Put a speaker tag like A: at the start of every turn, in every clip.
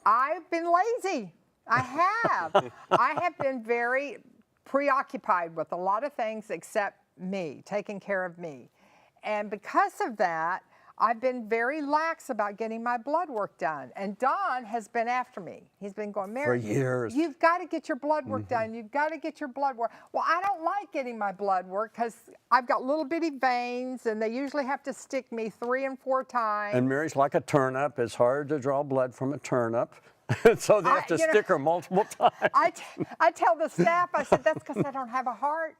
A: I've been lazy. I have. I have been very preoccupied with a lot of things except me, taking care of me. And because of that, I've been very lax about getting my blood work done. And Don has been after me. He's been going, Mary,
B: for years.
A: You've got to get your blood work done. You've got to get your blood work. Well, I don't like getting my blood work because I've got little bitty veins and they usually have to stick me 3 and 4 times.
B: And Mary's like a turnip. It's hard to draw blood from a turnip. So they have to stick her multiple times.
A: I tell the staff, I said, that's because I don't have a heart.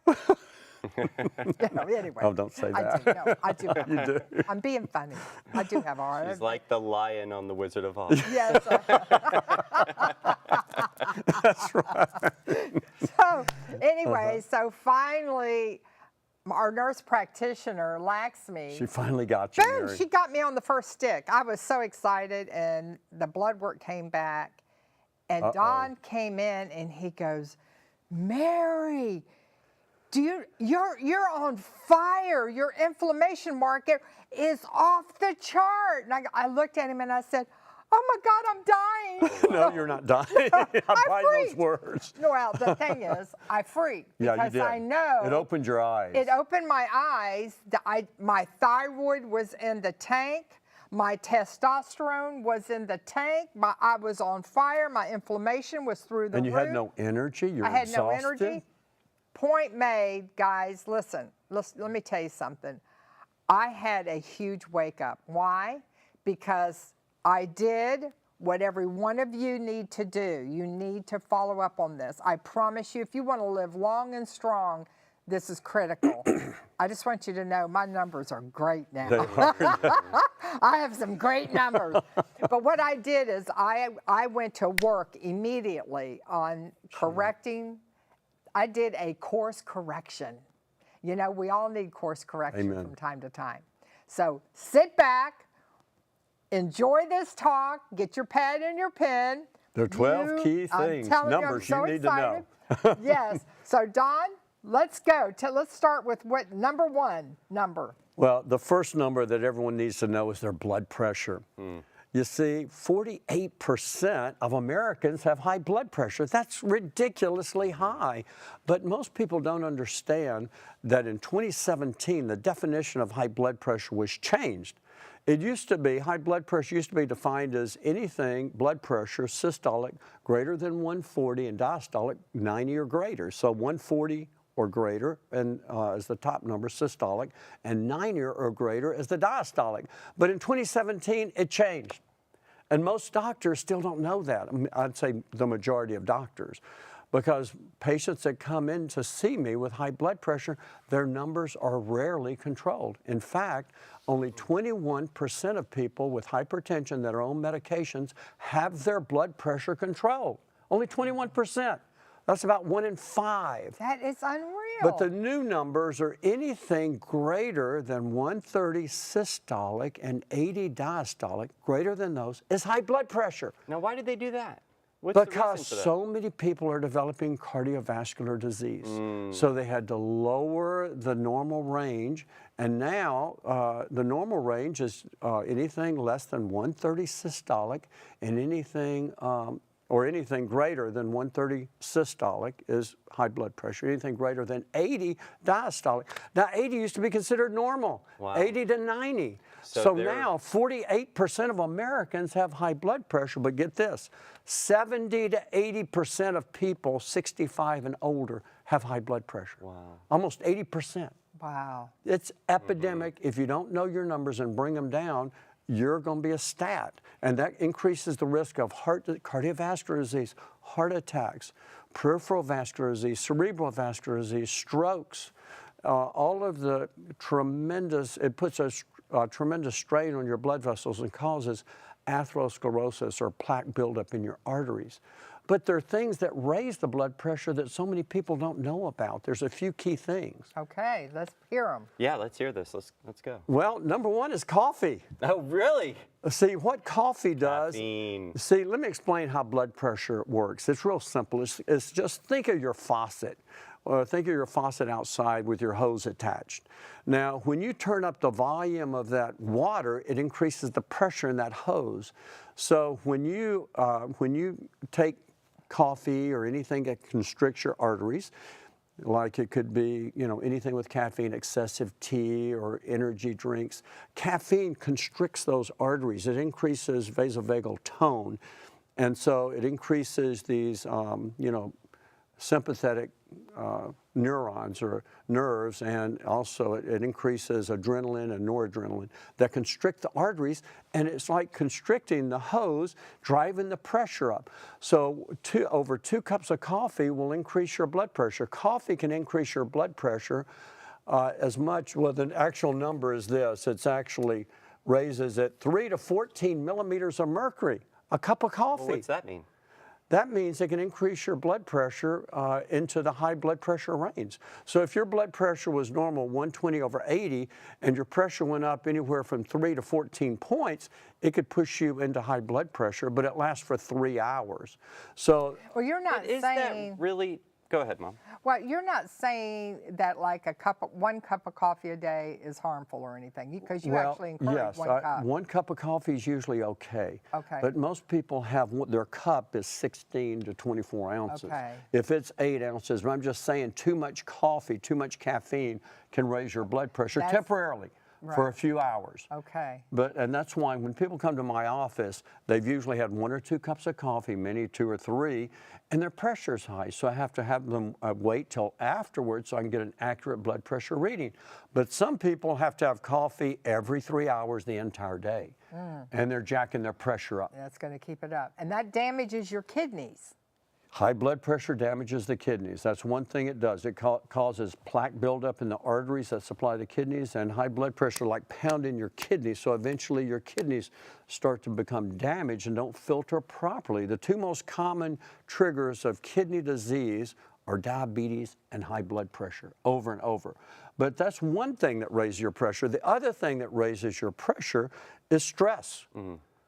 A: Anyway.
B: Oh, don't say that.
A: I do. You do. I'm being funny. I do have a heart.
C: She's like the lion on the Wizard of Oz.
A: Yes.
B: That's right.
A: So anyway, so finally, our nurse practitioner, Laxmi.
B: She finally got you,
A: Boom,
B: Mary.
A: she got me on the first stick. I was so excited, and the blood work came back, and Don came in, and he goes, Mary, you're on fire. Your inflammation marker is off the chart. And I looked at him and I said, oh my God, I'm dying.
B: No, you're not dying. I'm buying those words.
A: Well, the thing is, I freaked because I know.
B: It opened your eyes.
A: It opened my eyes. My thyroid was in the tank. My testosterone was in the tank. I was on fire. My inflammation was through the roof.
B: And you had no energy? You're
A: I had
B: exhausted?
A: no energy. Point made, guys. Listen, let me tell you something. I had a huge wake up. Why? Because I did what every one of you need to do. You need to follow up on this. I promise you, if you want to live long and strong, this is critical. I just want you to know my numbers are great now.
B: They are.
A: I have some great numbers. But what I did is I went to work immediately on correcting. I did a course correction. You know, we all need course correction from time to time. So sit back, enjoy this talk, get your pad and your pen.
B: There are 12 key things, numbers you need to know.
A: Yes. So Don, let's go. Let's start with what number one number.
B: Well, the first number that everyone needs to know is their blood pressure. You see, 48% of Americans have high blood pressure. That's ridiculously high. But most people don't understand that in 2017, the definition of high blood pressure was changed. It used to be, high blood pressure used to be defined as anything, blood pressure, systolic, greater than 140, and diastolic, 90 or greater. So 140 or greater and is the top number, systolic, and 90 or greater is the diastolic. But in 2017, it changed. And most doctors still don't know that. I'd say the majority of doctors. Because patients that come in to see me with high blood pressure, their numbers are rarely controlled. In fact, only 21% of people with hypertension that are on medications have their blood pressure controlled. Only 21%. That's about 1 in 5.
A: That is unreal.
B: But the new numbers are anything greater than 130 systolic and 80 diastolic, greater than those, is high blood pressure.
C: Now, why did they do that?
B: Because so many people are developing cardiovascular disease. So they had to lower the normal range. And now the normal range is anything less than 130 systolic and anything or anything greater than 130 systolic is high blood pressure. Anything greater than 80 diastolic. Now 80 used to be considered normal, 80 to 90. So now 48% of Americans have high blood pressure, but get this, 70 to 80% of people 65 and older have high blood pressure.
C: Wow.
B: Almost 80%.
A: Wow.
B: It's epidemic. If you don't know your numbers and bring them down, you're going to be a stat. And that increases the risk of cardiovascular disease, heart attacks, peripheral vascular disease, cerebral vascular disease, strokes, all of the tremendous, it puts a tremendous strain on your blood vessels and causes atherosclerosis or plaque buildup in your arteries. But there are things that raise the blood pressure that so many people don't know about. There's a few key things.
A: Okay, let's hear them.
C: Yeah, let's hear this. Let's go.
B: Well, number one is coffee.
C: Oh, really?
B: See, what coffee does,
C: Caffeine.
B: see, let me explain how blood pressure works. It's real simple. It's just think of your faucet, or think of your faucet outside with your hose attached. Now, when you turn up the volume of that water, it increases the pressure in that hose. So when you take coffee or anything that constricts your arteries, like it could be, anything with caffeine, excessive tea or energy drinks. Caffeine constricts those arteries. It increases vasovagal tone. And so it increases these, sympathetic neurons or nerves, and also it increases adrenaline and noradrenaline that constrict the arteries, and it's like constricting the hose, driving the pressure up. So over 2 cups of coffee will increase your blood pressure. Coffee can increase your blood pressure as much, well, the actual number is this, it's actually raises it 3 to 14 millimeters of mercury, a cup of coffee.
C: Well, what's that mean?
B: That means it can increase your blood pressure into the high blood pressure range. So if your blood pressure was normal 120/80 and your pressure went up anywhere from 3 to 14 points, it could push you into high blood pressure, but it lasts for 3 hours. So,
A: Well, you're not
C: Is
A: saying.
C: that really? Go ahead, Mom.
A: Well, you're not saying that like 1 cup of coffee a day is harmful or anything, because you actually encourage
B: yes,
A: 1 cup.
B: 1 cup of coffee is usually okay.
A: Okay.
B: But most people have, their cup is 16 to 24 ounces.
A: Okay.
B: If it's 8 ounces, but I'm just saying too much coffee, too much caffeine can raise your blood pressure temporarily for a
A: right.
B: few hours.
A: Okay.
B: And that's why when people come to my office, they've usually had 1 or 2 cups of coffee, many 2 or 3, and their pressure's high. So I have to have them wait till afterwards so I can get an accurate blood pressure reading. But some people have to have coffee every 3 hours the entire day, and they're jacking their pressure up.
A: That's going to keep it up. And that damages your kidneys.
B: High blood pressure damages the kidneys. That's one thing it does. It causes plaque buildup in the arteries that supply the kidneys, and high blood pressure like pounding your kidneys. So eventually your kidneys start to become damaged and don't filter properly. The 2 most common triggers of kidney disease are diabetes and high blood pressure, over and over. But that's one thing that raises your pressure. The other thing that raises your pressure is stress.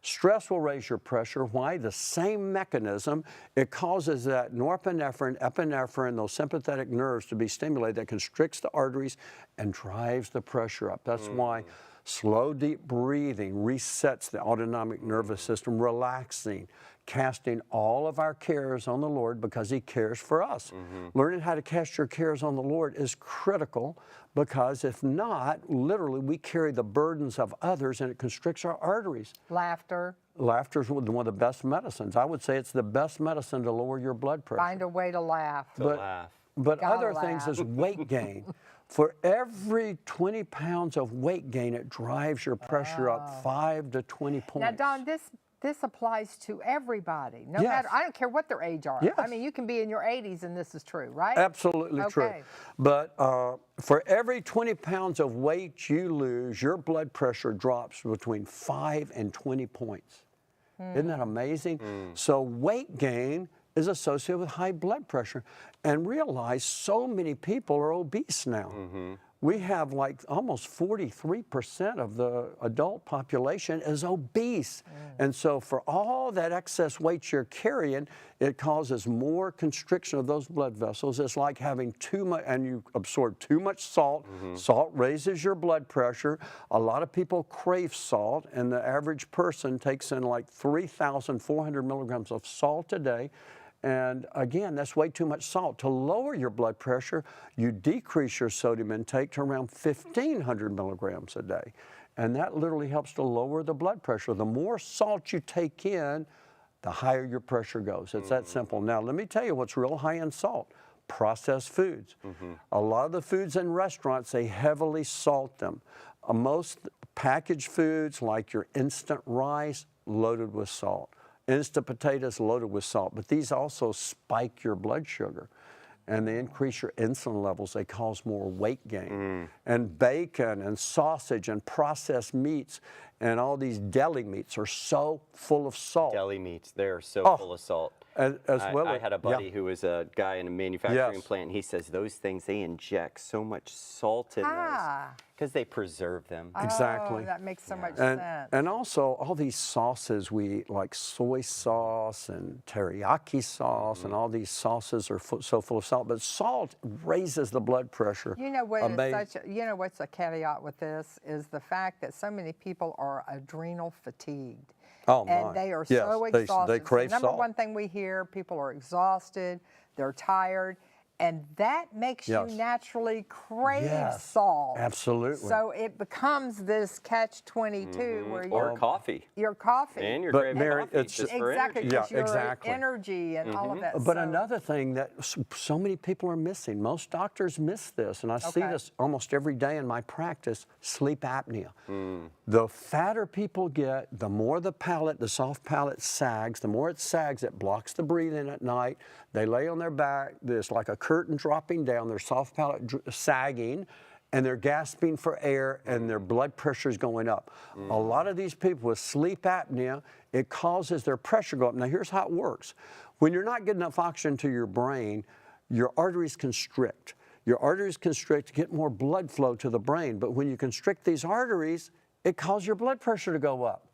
B: Stress will raise your pressure. Why? The same mechanism. It causes that norepinephrine, epinephrine, those sympathetic nerves to be stimulated that constricts the arteries and drives the pressure up. That's why slow, deep breathing resets the autonomic nervous system, relaxing, casting all of our cares on the Lord because He cares for us. Learning how to cast your cares on the Lord is critical, because if not, literally we carry the burdens of others and it constricts our arteries.
A: Laughter.
B: Laughter is one of the best medicines. I would say it's the best medicine to lower your blood pressure.
A: Find a way to laugh.
C: Laugh.
B: But
A: Gotta
B: other things
A: laugh.
B: is weight gain. For every 20 pounds of weight gain, it drives your pressure up 5 to 20 points.
A: Now, Don, this applies to everybody, no
B: Yes.
A: matter, I don't care what their age are.
B: Yes.
A: I mean, you can be in your 80s and this is true, right?
B: Absolutely true.
A: Okay.
B: But for every 20 pounds of weight you lose, your blood pressure drops between 5 and 20 points. Isn't that amazing? So weight gain is associated with high blood pressure. And realize so many people are obese now. We have like almost 43% of the adult population is obese. And so for all that excess weight you're carrying, it causes more constriction of those blood vessels. It's like having too much, and you absorb too much salt. Salt raises your blood pressure. A lot of people crave salt, and the average person takes in like 3,400 milligrams of salt a day. And again, that's way too much salt. To lower your blood pressure, you decrease your sodium intake to around 1,500 milligrams a day. And that literally helps to lower the blood pressure. The more salt you take in, the higher your pressure goes. It's that simple. Now, let me tell you what's real high in salt. Processed foods. A lot of the foods in restaurants, they heavily salt them. Most packaged foods, like your instant rice, loaded with salt. Instant potatoes loaded with salt, but these also spike your blood sugar and they increase your insulin levels. They cause more weight gain. And bacon and sausage and processed meats and all these deli meats are so full of salt.
C: Deli meats, they're so full of salt.
B: As well,
C: I had a buddy who was a guy in a manufacturing
B: Yes.
C: plant, and he says those things, they inject so much salt in those because they preserve them.
B: Exactly.
A: Oh, that makes so much
B: and,
A: sense.
B: and also all these sauces we eat, like soy sauce and teriyaki sauce, and all these sauces are so full of salt. But salt raises the blood pressure.
A: You know what you know what's a caveat with this is the fact that so many people are adrenal fatigued.
B: Oh,
A: and
B: my.
A: they are
B: Yes,
A: so exhausted.
B: they crave
A: So number
B: salt.
A: one thing we hear, people are exhausted, they're tired, and that makes you
B: Yes.
A: naturally crave
B: Yes,
A: salt.
B: absolutely.
A: So it becomes this catch-22 where
C: Or coffee.
A: your coffee.
C: And you're
B: But
C: craving
B: Mary,
C: coffee
B: it's-
C: just for
A: Exactly,
C: energy.
B: Yeah,
A: because your
B: exactly.
A: energy and all of that.
B: But
A: So-
B: another thing that so many people are missing, most doctors miss this, and I see
A: Okay.
B: this almost every day in my practice, sleep apnea. The fatter people get, the more the soft palate sags, the more it sags, it blocks the breathing at night. They lay on their back, there's like a curtain dropping down, their soft palate sagging, and they're gasping for air, and their blood pressure is going up. A lot of these people with sleep apnea, it causes their pressure to go up. Now here's how it works. When you're not getting enough oxygen to your brain, your arteries constrict. Your arteries constrict to get more blood flow to the brain, but when you constrict these arteries, it causes your blood pressure to go up.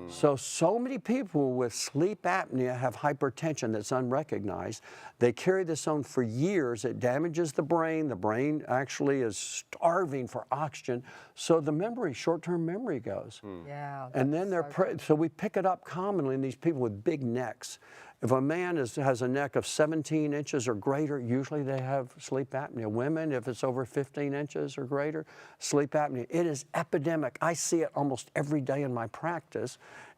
B: So many people with sleep apnea have hypertension that's unrecognized. They carry this on for years. It damages the brain. The brain actually is starving for oxygen. So the memory, short-term memory goes.
A: Yeah.
B: And then so we pick it up commonly in these people with big necks. If a man has a neck of 17 inches or greater, usually they have sleep apnea. Women, if it's over 15 inches or greater, sleep apnea. It is epidemic. I see it almost every day in my practice,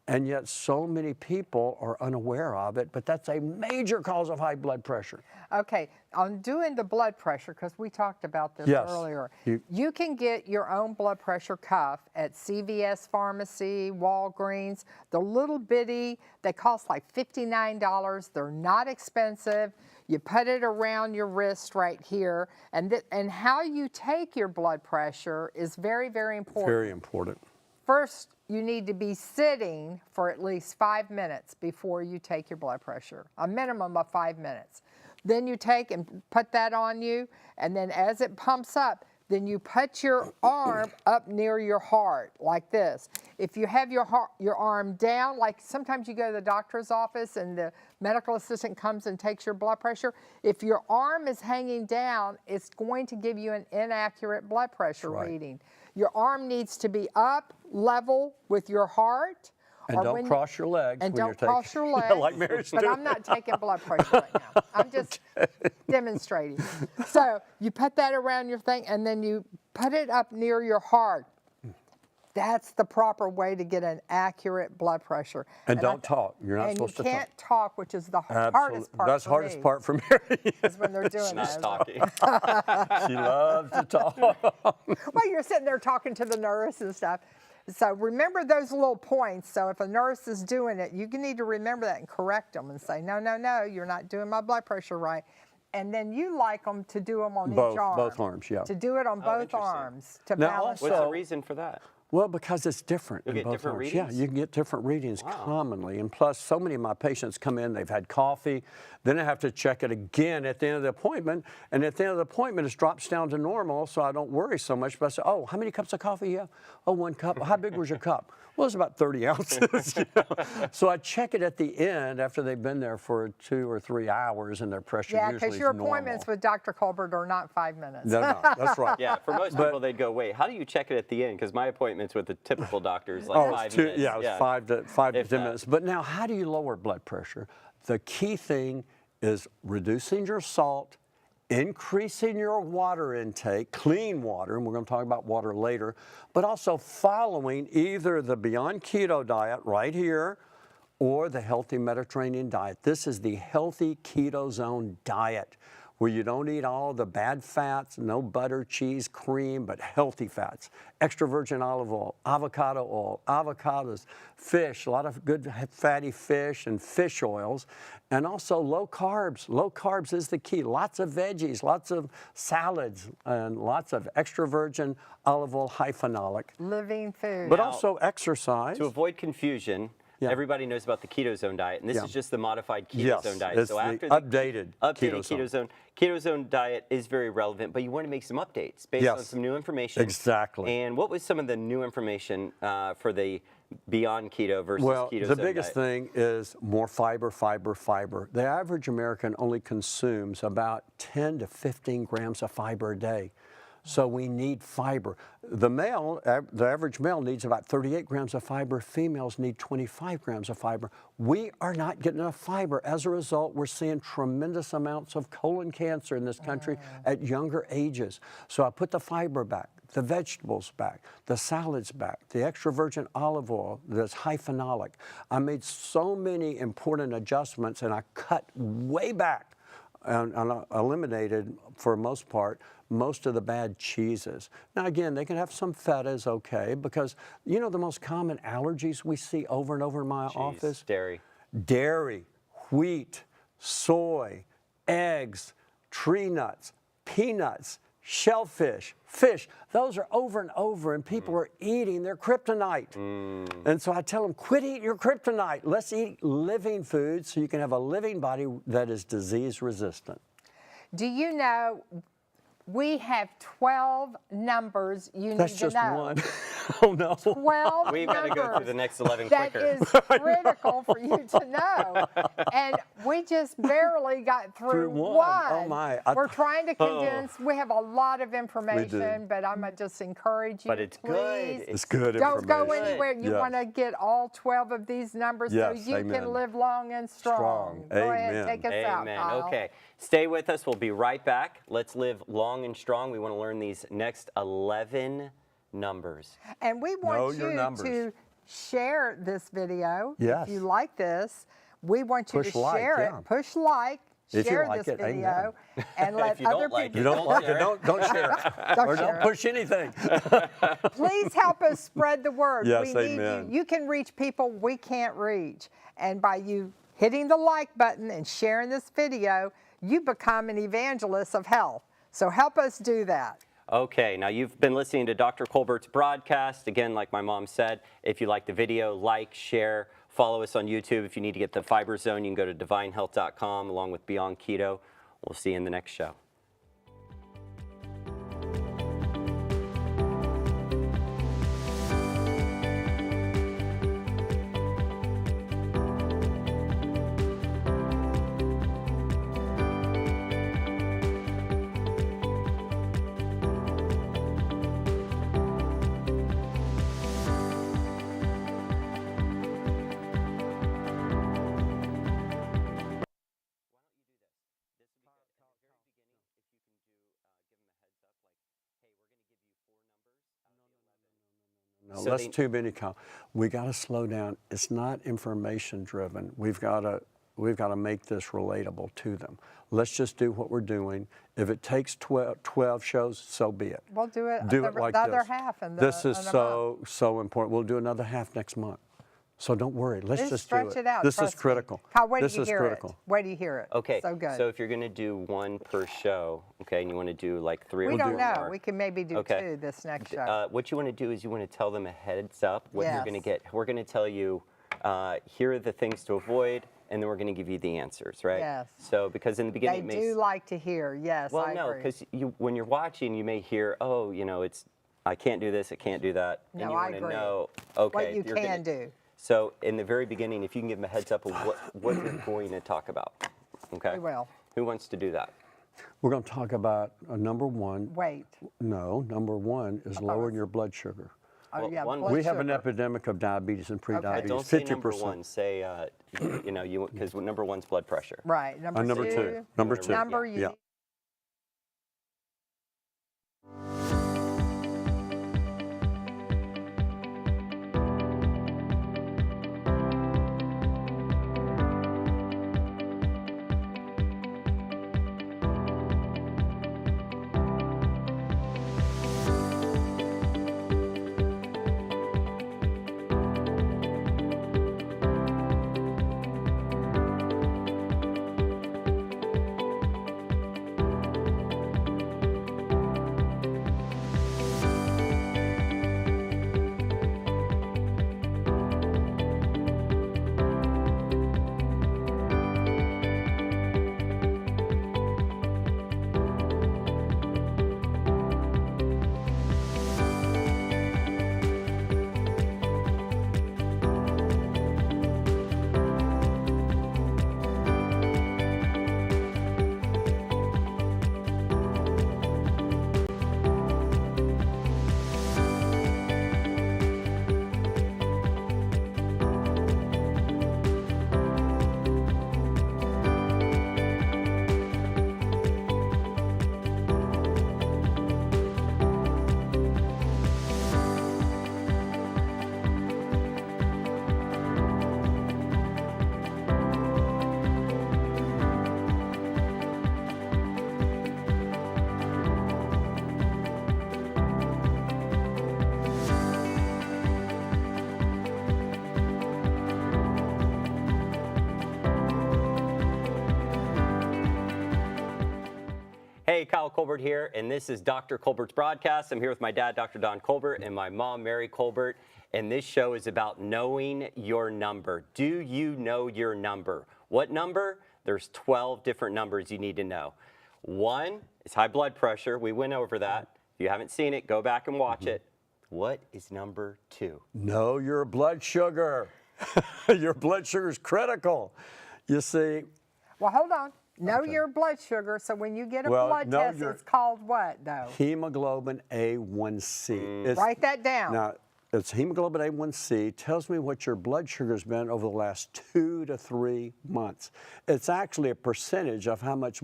B: and yet so many people are unaware of it, but that's a major cause of high blood pressure.
A: Okay, on doing the blood pressure, because we talked about this
B: Yes.
A: earlier,
B: You-
A: you can get your own blood pressure cuff at CVS Pharmacy, Walgreens. The little bitty, they cost like $59. They're not expensive. You put it around your wrist right here, and how you take your blood pressure is very, very important.
B: Very important.
A: First, you need to be sitting for at least 5 minutes before you take your blood pressure, a minimum of 5 minutes. Then you take and put that on you, and then as it pumps up, then you put your arm up near your heart like this. If you have your arm down, like sometimes you go to the doctor's office and the medical assistant comes and takes your blood pressure, if your arm is hanging down, it's going to give you an inaccurate blood pressure
B: right.
A: reading. Your arm needs to be up, level with your heart.
B: And don't cross your legs
A: And
B: when you're
A: don't
B: taking.
A: cross your legs.
B: like Mary's
A: but
B: doing.
A: I'm not taking blood pressure right now. I'm just demonstrating. So you put that around your thing, and then you put it up near your heart. That's the proper way to get an accurate blood pressure.
B: And don't talk. You're not supposed to
A: And you
B: talk.
A: can't talk, which is the hardest part
B: That's
A: for
B: hardest
A: me,
B: part for Mary.
A: is when they're doing
C: Not
A: that.
C: talking.
B: She loves to talk.
A: Well, you're sitting there talking to the nurse and stuff. So remember those little points. So if a nurse is doing it, you need to remember that and correct them and say, no, no, no, you're not doing my blood pressure right. And then you like them to do them on each arm.
B: Both arms, yeah.
A: To do it on both
C: interesting.
A: arms to
B: Now,
A: balance.
C: What's the
B: So-
C: reason for that?
B: Well, because it's different
C: You'll
B: in
C: get
B: both
C: different
B: arms.
C: readings?
B: Yeah, you can get different readings commonly. And plus, so many of my patients come in, they've had coffee, then I have to check it again at the end of the appointment. And at the end of the appointment, it drops down to normal, so I don't worry so much. But I say, oh, how many cups of coffee you have? Oh, 1 cup. How big was your cup? Well, it's about 30 ounces. So I check it at the end after they've been there for 2 or 3 hours, and their pressure
A: Yeah,
B: usually
A: because
B: is
A: your
B: normal.
A: appointments with Dr. Colbert are not 5 minutes.
B: No, that's right.
C: Yeah, for most people, they'd go, wait, how do you check it at the end? Because my appointments with the typical doctor is like
B: Oh,
C: 5
B: it's 2,
C: minutes.
B: yeah, it's 5 to 10
C: If that.
B: minutes. But now, how do you lower blood pressure? The key thing is reducing your salt, increasing your water intake, clean water, and we're going to talk about water later, but also following either the Beyond Keto diet right here or the Healthy Mediterranean diet. This is the Healthy Keto Zone diet. where you don't eat all the bad fats, no butter, cheese, cream, but healthy fats. Extra virgin olive oil, avocado, avocados, fish, a lot of good fatty fish and fish oils, and also low carbs. Low carbs is the key. Lots of veggies, lots of salads, and lots of extra virgin olive oil, high phenolic.
A: Living food.
B: But also exercise.
C: To avoid confusion, everybody knows about the keto zone diet, and this is just the modified keto zone diet.
B: It's
C: so after
B: the updated
C: keto zone diet is very relevant, but you want to make some updates based on some new information.
B: Exactly.
C: And what was some of the new information for the Beyond Keto versus keto zone diet?
B: The biggest thing is more fiber, fiber, fiber. The average American only consumes about 10 to 15 grams of fiber a day. So we need fiber. The average male needs about 38 grams of fiber. Females need 25 grams of fiber. We are not getting enough fiber. As a result, we're seeing tremendous amounts of colon cancer in this country at younger ages. So I put the fiber back, the vegetables back, the salads back, the extra virgin olive oil that's high phenolic. I made so many important adjustments, and I cut way back and eliminated, for the most part, most of the bad cheeses. Now again, they can have some feta is okay, because you know the most common allergies we see over and over in my office?
C: Dairy.
B: Dairy, wheat, soy, eggs, tree nuts, peanuts, shellfish, fish. Those are over and over, and people are eating their kryptonite. And so I tell them, quit eating your kryptonite. Let's eat living foods so you can have a living body that is disease resistant.
A: Do you know we have 12 numbers you
B: That's
A: need
B: just
A: to know?
B: one. Oh no.
A: 12
C: We've got to go through the next 11
A: that
C: quicker.
A: is critical for you to know. And we just barely got through
B: one. Oh my.
A: We're trying to condense. We have a lot of information, but I'm going to just encourage you,
C: But it's
A: please.
C: good.
B: It's good
A: Don't go
B: information.
A: anywhere. You
B: Yes.
A: want to get all 12 of these numbers
B: Yes,
A: so you
B: amen.
A: can live long and strong. Go ahead,
B: Amen.
A: take us out,
C: Amen.
A: Kyle.
C: Okay. Stay with us. We'll be right back. Let's live long and strong. We want to learn these next 11 numbers.
A: And we want
B: Know your
A: you
B: numbers.
A: to share this video.
B: Yes.
A: If you like this, we want you
B: Push
A: to
B: like,
A: share
B: yeah.
A: it. Push like,
B: If you
A: share
B: like
A: this
B: it,
A: video,
B: amen.
A: and let
C: If you
A: other
C: don't like
A: people.
B: You don't like it, don't share it.
A: Don't
B: Or
A: share
B: don't
A: it.
B: push anything.
A: Please help us spread the word.
B: Yes,
A: we need
B: amen.
A: you. You can reach people we can't reach. And by you hitting the like button and sharing this video, you become an evangelist of health. So help us do that.
C: Okay, now you've been listening to Dr. Colbert's broadcast. Again, like my mom said, if you like the video, like, share, follow us on YouTube. If you need to get the Fiber Zone, you can go to divinehealth.com along with Beyond Keto. We'll see you in the next show.
B: No,
C: So
B: that's
C: they-
B: too many. We got to slow down. It's not information driven. We've got to make this relatable to them. Let's just do what we're doing. If it takes 12 shows, so be it.
A: We'll do it.
B: Do
A: the,
B: it like
A: the other
B: this.
A: half in the
B: This is
A: in a month.
B: so important. We'll do another half next month. So don't worry. Let's
A: Just
B: just
A: stretch
B: do
A: it out.
B: This
A: trust
B: is
A: me.
B: critical.
A: Kyle, wait
B: This
A: till you
B: is
A: hear
B: critical.
A: it. Wait till you hear it.
C: Okay,
A: So good.
C: so if you're going to do one per show, okay, and you want to do like 3
A: we
C: or 4
A: don't know.
C: more,
A: We can maybe do
C: Okay.
A: 2 this next show.
C: what you want to do is you want to tell them a heads up what you're going to
A: Yes.
C: get. We're going to tell you here are the things to avoid, and then we're going to give you the answers, right?
A: Yes.
C: So because in the
A: They
C: beginning it may
A: do like to hear. Yes,
C: well,
A: I
C: no,
A: agree.
C: because when you're watching, you may hear, oh, you know, it's I can't do this, I can't do that, and
A: No,
C: you
A: I
C: want to
A: agree.
C: know, okay,
A: What you
C: you're
A: can
C: gonna,
A: do.
C: So in the very beginning, if you can give them a heads up of what you're going to talk about, okay?
A: We will.
C: Who wants to do that?
B: We're going to talk about number one.
A: Wait.
B: No, number one is lowering your blood sugar.
A: Oh,
C: Well,
A: yeah,
C: one-
A: blood
B: We have an
A: sugar.
B: epidemic of diabetes and
C: But
B: prediabetes.
C: don't say
B: 50%.
C: number one. Say, you know, because number one's blood pressure.
A: Right. Number,
B: Number
A: 2.
B: two. Number two.
A: Number
B: Yeah.
A: you.
C: Hey, Kyle Colbert here, and this is Dr. Colbert's broadcast. I'm here with my dad, Dr. Don Colbert, and my mom, Mary Colbert, and this show is about knowing your number. Do you know your number? What number? There's 12 different numbers you need to know. 1 is high blood pressure. We went over that. If you haven't seen it, go back and watch it. What is number 2?
B: Know your blood sugar. Your blood sugar is critical. You see,
A: Well, hold on. Know your blood sugar. So when you get a
B: Well,
A: blood
B: know
A: test,
B: your-
A: it's called what, though?
B: hemoglobin A1C. It's-
A: Write that down.
B: Now, it's hemoglobin A1C tells me what your blood sugar's been over the last 2 to 3 months. It's actually a percentage of how much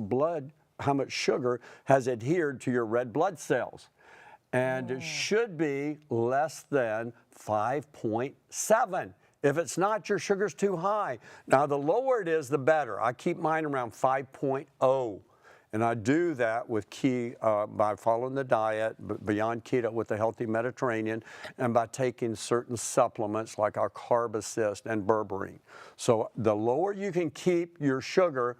B: sugar has adhered to your red blood cells. And it should be less than 5.7. If it's not, your sugar's too high. Now, the lower it is, the better. I keep mine around 5.0. And I do that with by following the diet, Beyond Keto with the Healthy Mediterranean, and by taking certain supplements like our Carb Assist and berberine. So the lower you can keep your sugar,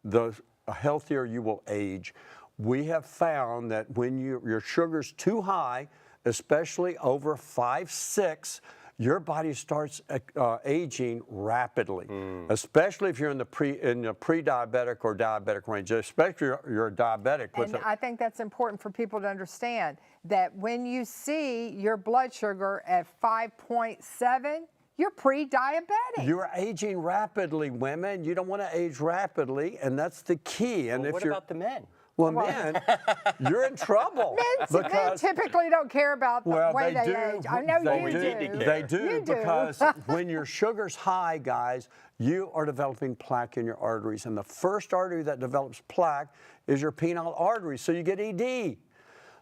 B: the healthier you will age. We have found that when your sugar's too high, especially over 5, 6, your body starts aging rapidly, especially if you're in the pre-diabetic or diabetic range, especially if you're a diabetic.
A: And I think that's important for people to understand that when you see your blood sugar at 5.7, you're pre-diabetic.
B: You're aging rapidly, women. You don't want to age rapidly, and that's the key. And
C: What about the men?
B: Well, men, you're in trouble.
A: Men typically don't care about the way they age. I know you do.
B: They do,
A: You do.
B: because when your sugar's high, guys, you are developing plaque in your arteries. And the first artery that develops plaque is your penile artery, so you get ED.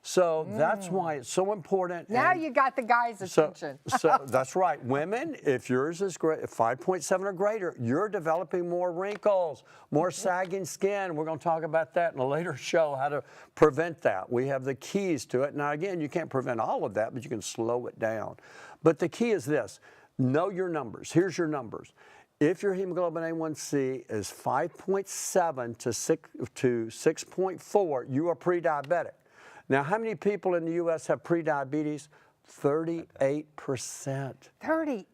B: So that's why it's so important.
A: Now you got the guy's attention.
B: So that's right. Women, if yours is great, 5.7 or greater, you're developing more wrinkles, more sagging skin. We're going to talk about that in a later show, how to prevent that. We have the keys to it. Now, again, you can't prevent all of that, but you can slow it down. But the key is this. Know your numbers. Here's your numbers. If your hemoglobin A1C is 5.7 to 6.4, you are pre-diabetic. Now, how many people in the U.S. have pre-diabetes? 38%.
A: 38?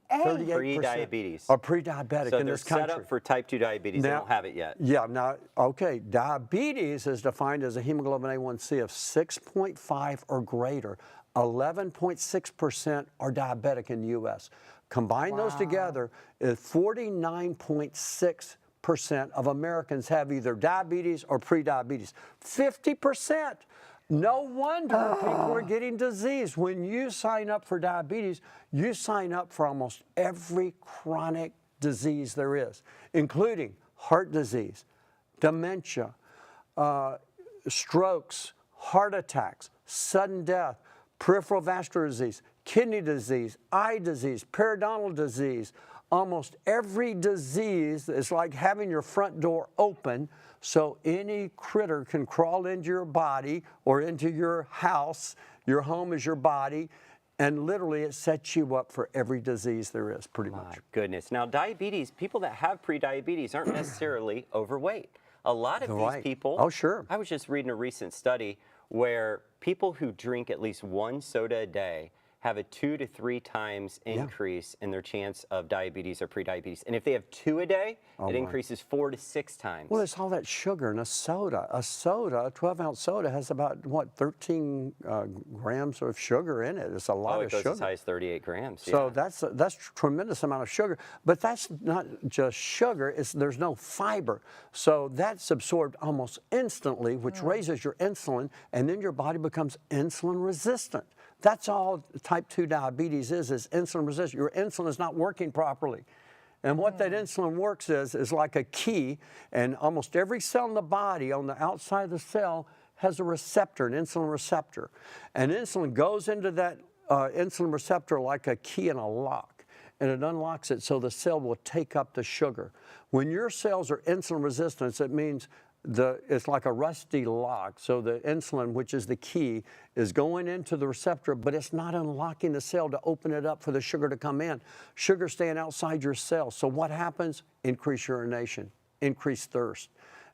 C: Pre-diabetes.
B: Are pre-diabetic
C: So
B: in
C: they're
B: this country.
C: set up for type 2 diabetes. They don't have it yet.
B: Yeah, now, okay, diabetes is defined as a hemoglobin A1C of 6.5 or greater. 11.6% are diabetic in the U.S. Combine those together, 49.6% of Americans have either diabetes or pre-diabetes. 50%. No wonder people are getting disease. When you sign up for diabetes, you sign up for almost every chronic disease there is, including heart disease, dementia, strokes, heart attacks, sudden death, peripheral vascular disease, kidney disease, eye disease, periodontal disease. Almost every disease is like having your front door open so any critter can crawl into your body or into your house. Your home is your body, and literally it sets you up for every disease there is, pretty much.
C: My goodness. Now, diabetes, people that have pre-diabetes aren't necessarily overweight. A lot of these people.
B: Oh, sure.
C: I was just reading a recent study where people who drink at least 1 soda a day have a 2 to 3 times increase in their chance of diabetes or prediabetes. And if they have 2 a day, it increases 4 to 6 times.
B: Well, it's all that sugar in a soda. A 12-ounce soda has about, 13 grams of sugar in it. It's a lot of
C: it goes
B: sugar.
C: as high as 38 grams.
B: So that's a tremendous amount of sugar. But that's not just sugar, there's no fiber. So that's absorbed almost instantly, which raises your insulin, and then your body becomes insulin resistant. That's all type 2 diabetes is insulin resistant. Your insulin is not working properly. And what that insulin works is like a key, and almost every cell in the body on the outside of the cell has a receptor, an insulin receptor. And insulin goes into that insulin receptor like a key in a lock, and it unlocks it so the cell will take up the sugar. When your cells are insulin resistant, it means it's like a rusty lock. So the insulin, which is the key, is going into the receptor, but it's not unlocking the cell to open it up for the sugar to come in. Sugar staying outside your cell. So what happens? Increase urination, increase thirst.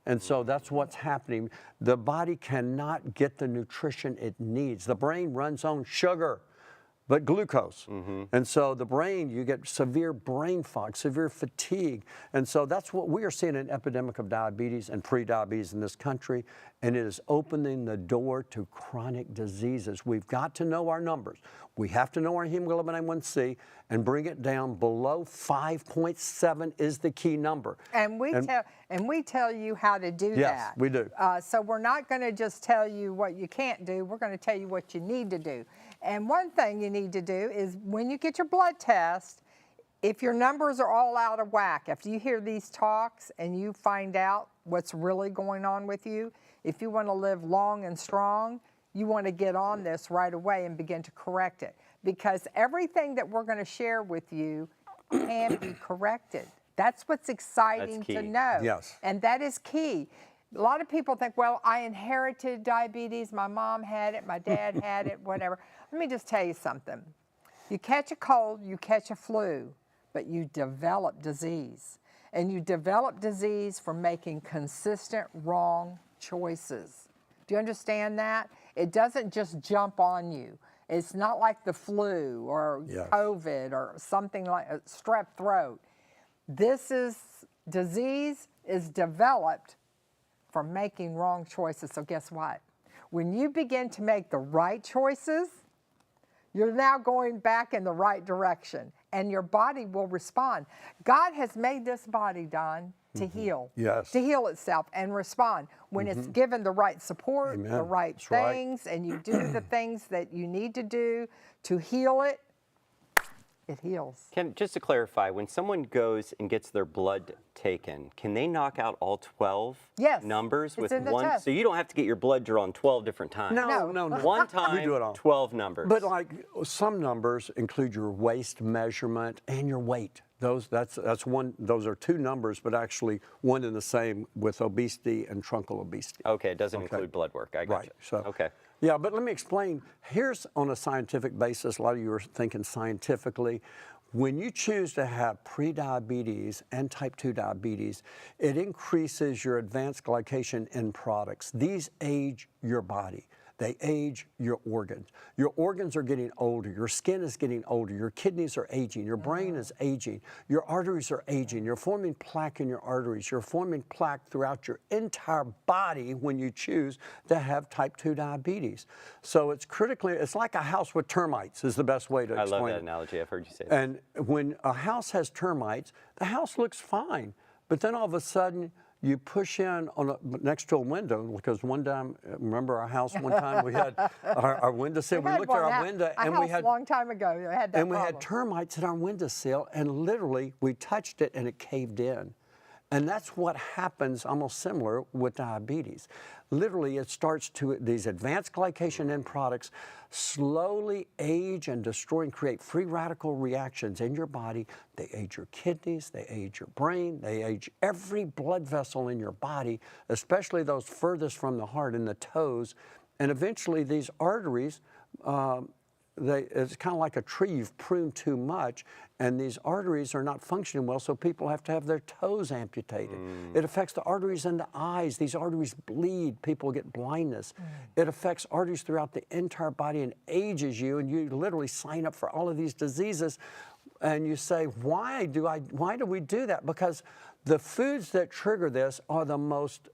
B: And so that's what's happening. The body cannot get the nutrition it needs. The brain runs on sugar, but glucose. And so the brain, you get severe brain fog, severe fatigue. And so that's what we are seeing, an epidemic of diabetes and pre-diabetes in this country. And it is opening the door to chronic diseases. We've got to know our numbers. We have to know our hemoglobin A1C and bring it down below 5.7 is the key number.
A: And we tell you how to do that.
B: Yes, we do.
A: So we're not going to just tell you what you can't do. We're going to tell you what you need to do. And one thing you need to do is when you get your blood test, if your numbers are all out of whack, if you hear these talks and you find out what's really going on with you, if you want to live long and strong, you want to get on this right away and begin to correct it. Because everything that we're going to share with you can be corrected. That's what's exciting to know.
B: Yes.
A: And that is key. A lot of people think, well, I inherited diabetes. My mom had it. My dad had it, whatever. Let me just tell you something. You catch a cold, you catch a flu, but you develop disease. And you develop disease from making consistent wrong choices. Do you understand that? It doesn't just jump on you. It's not like the flu or COVID or something like a strep throat. Disease is developed from making wrong choices. So guess what? When you begin to make the right choices, you're now going back in the right direction, and your body will respond. God has made this body, Don, to heal, to heal itself and respond. When it's given the right support, the right things, and you do the things that you need to do to heal it, it heals.
C: Just to clarify, when someone goes and gets their blood taken, can they knock out all 12 numbers with one?
A: Test.
C: So you don't have to get your blood drawn 12 different times.
B: No.
C: One time,
B: we do it all.
C: 12 numbers.
B: But like some numbers include your waist measurement and your weight. That's one. Those are two numbers, but actually one and the same with obesity and truncal obesity.
C: Okay, it doesn't include blood work. I got
B: Right.
C: you.
B: So,
C: okay.
B: Yeah, but let me explain. Here's on a scientific basis. A lot of you are thinking scientifically. When you choose to have prediabetes and type 2 diabetes, it increases your advanced glycation end products. These age your body. They age your organs. Your organs are getting older. Your skin is getting older. Your kidneys are aging. Your brain is aging. Your arteries are aging. You're forming plaque in your arteries. You're forming plaque throughout your entire body when you choose to have type 2 diabetes. So it's like a house with termites is the best way to explain it.
C: I love that analogy. I've heard you say that.
B: And when a house has termites, the house looks fine. But then all of a sudden, you push in next to a window, because one time, remember our house one time, we had our windowsill. We looked at our window and we had
A: a long time ago. It had that
B: and we
A: problem.
B: had termites in our windowsill, and literally we touched it and it caved in. And that's what happens almost similar with diabetes. Literally, it starts to, these advanced glycation end products slowly age and destroy and create free radical reactions in your body. They age your kidneys, they age your brain, they age every blood vessel in your body, especially those furthest from the heart in the toes. And eventually these arteries, it's kind of like a tree you've pruned too much, and these arteries are not functioning well, so people have to have their toes amputated. It affects the arteries in the eyes. These arteries bleed. People get blindness. It affects arteries throughout the entire body and ages you, and you literally sign up for all of these diseases, and you say, why do we do that? Because the foods that trigger this are the most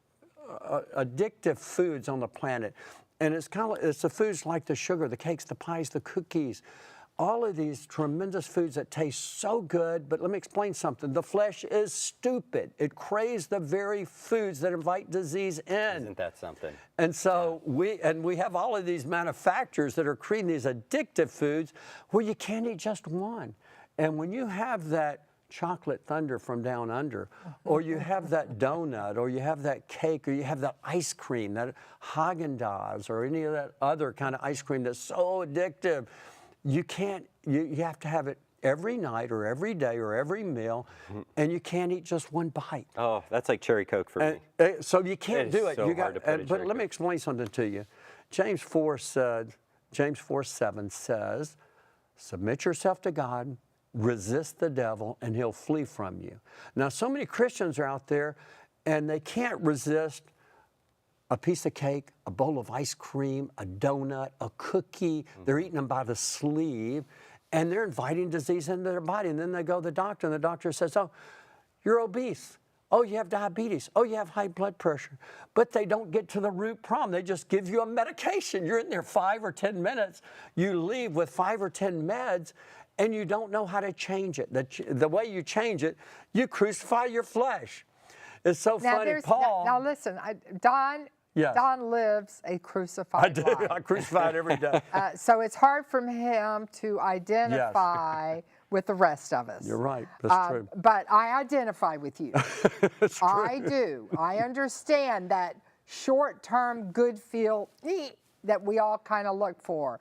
B: addictive foods on the planet. And it's the foods like the sugar, the cakes, the pies, the cookies, all of these tremendous foods that taste so good. But let me explain something. The flesh is stupid. It craves the very foods that invite disease in.
C: Isn't that something?
B: And so we have all of these manufacturers that are creating these addictive foods where you can't eat just one. And when you have that chocolate thunder from down under, or you have that donut, or you have that cake, or you have that ice cream, that Haagen-Dazs, or any of that other kind of ice cream that's so addictive, you have to have it every night or every day or every meal, and you can't eat just one bite.
C: Oh, that's like cherry Coke for me.
B: So you can't do it.
C: So hard to put
B: but let me explain something to you. James 4:7 says, submit yourself to God, resist the devil, and he'll flee from you. Now, so many Christians are out there, and they can't resist a piece of cake, a bowl of ice cream, a donut, a cookie. They're eating them by the sleeve, and they're inviting disease into their body. And then they go to the doctor, and the doctor says, oh, you're obese. Oh, you have diabetes. Oh, you have high blood pressure. But they don't get to the root problem. They just give you a medication. You're in there 5 or 10 minutes. You leave with 5 or 10 meds, and you don't know how to change it. The way you change it, you crucify your flesh. It's so funny, Paul.
A: Now listen, Don.
B: Yes.
A: Don lives a crucified
B: I do.
A: life.
B: I crucify it every day.
A: So it's hard for him to identify with the rest of us.
B: You're right. That's true.
A: But I identify with you.
B: That's true.
A: I do. I understand that short-term good feel that we all kind of look for.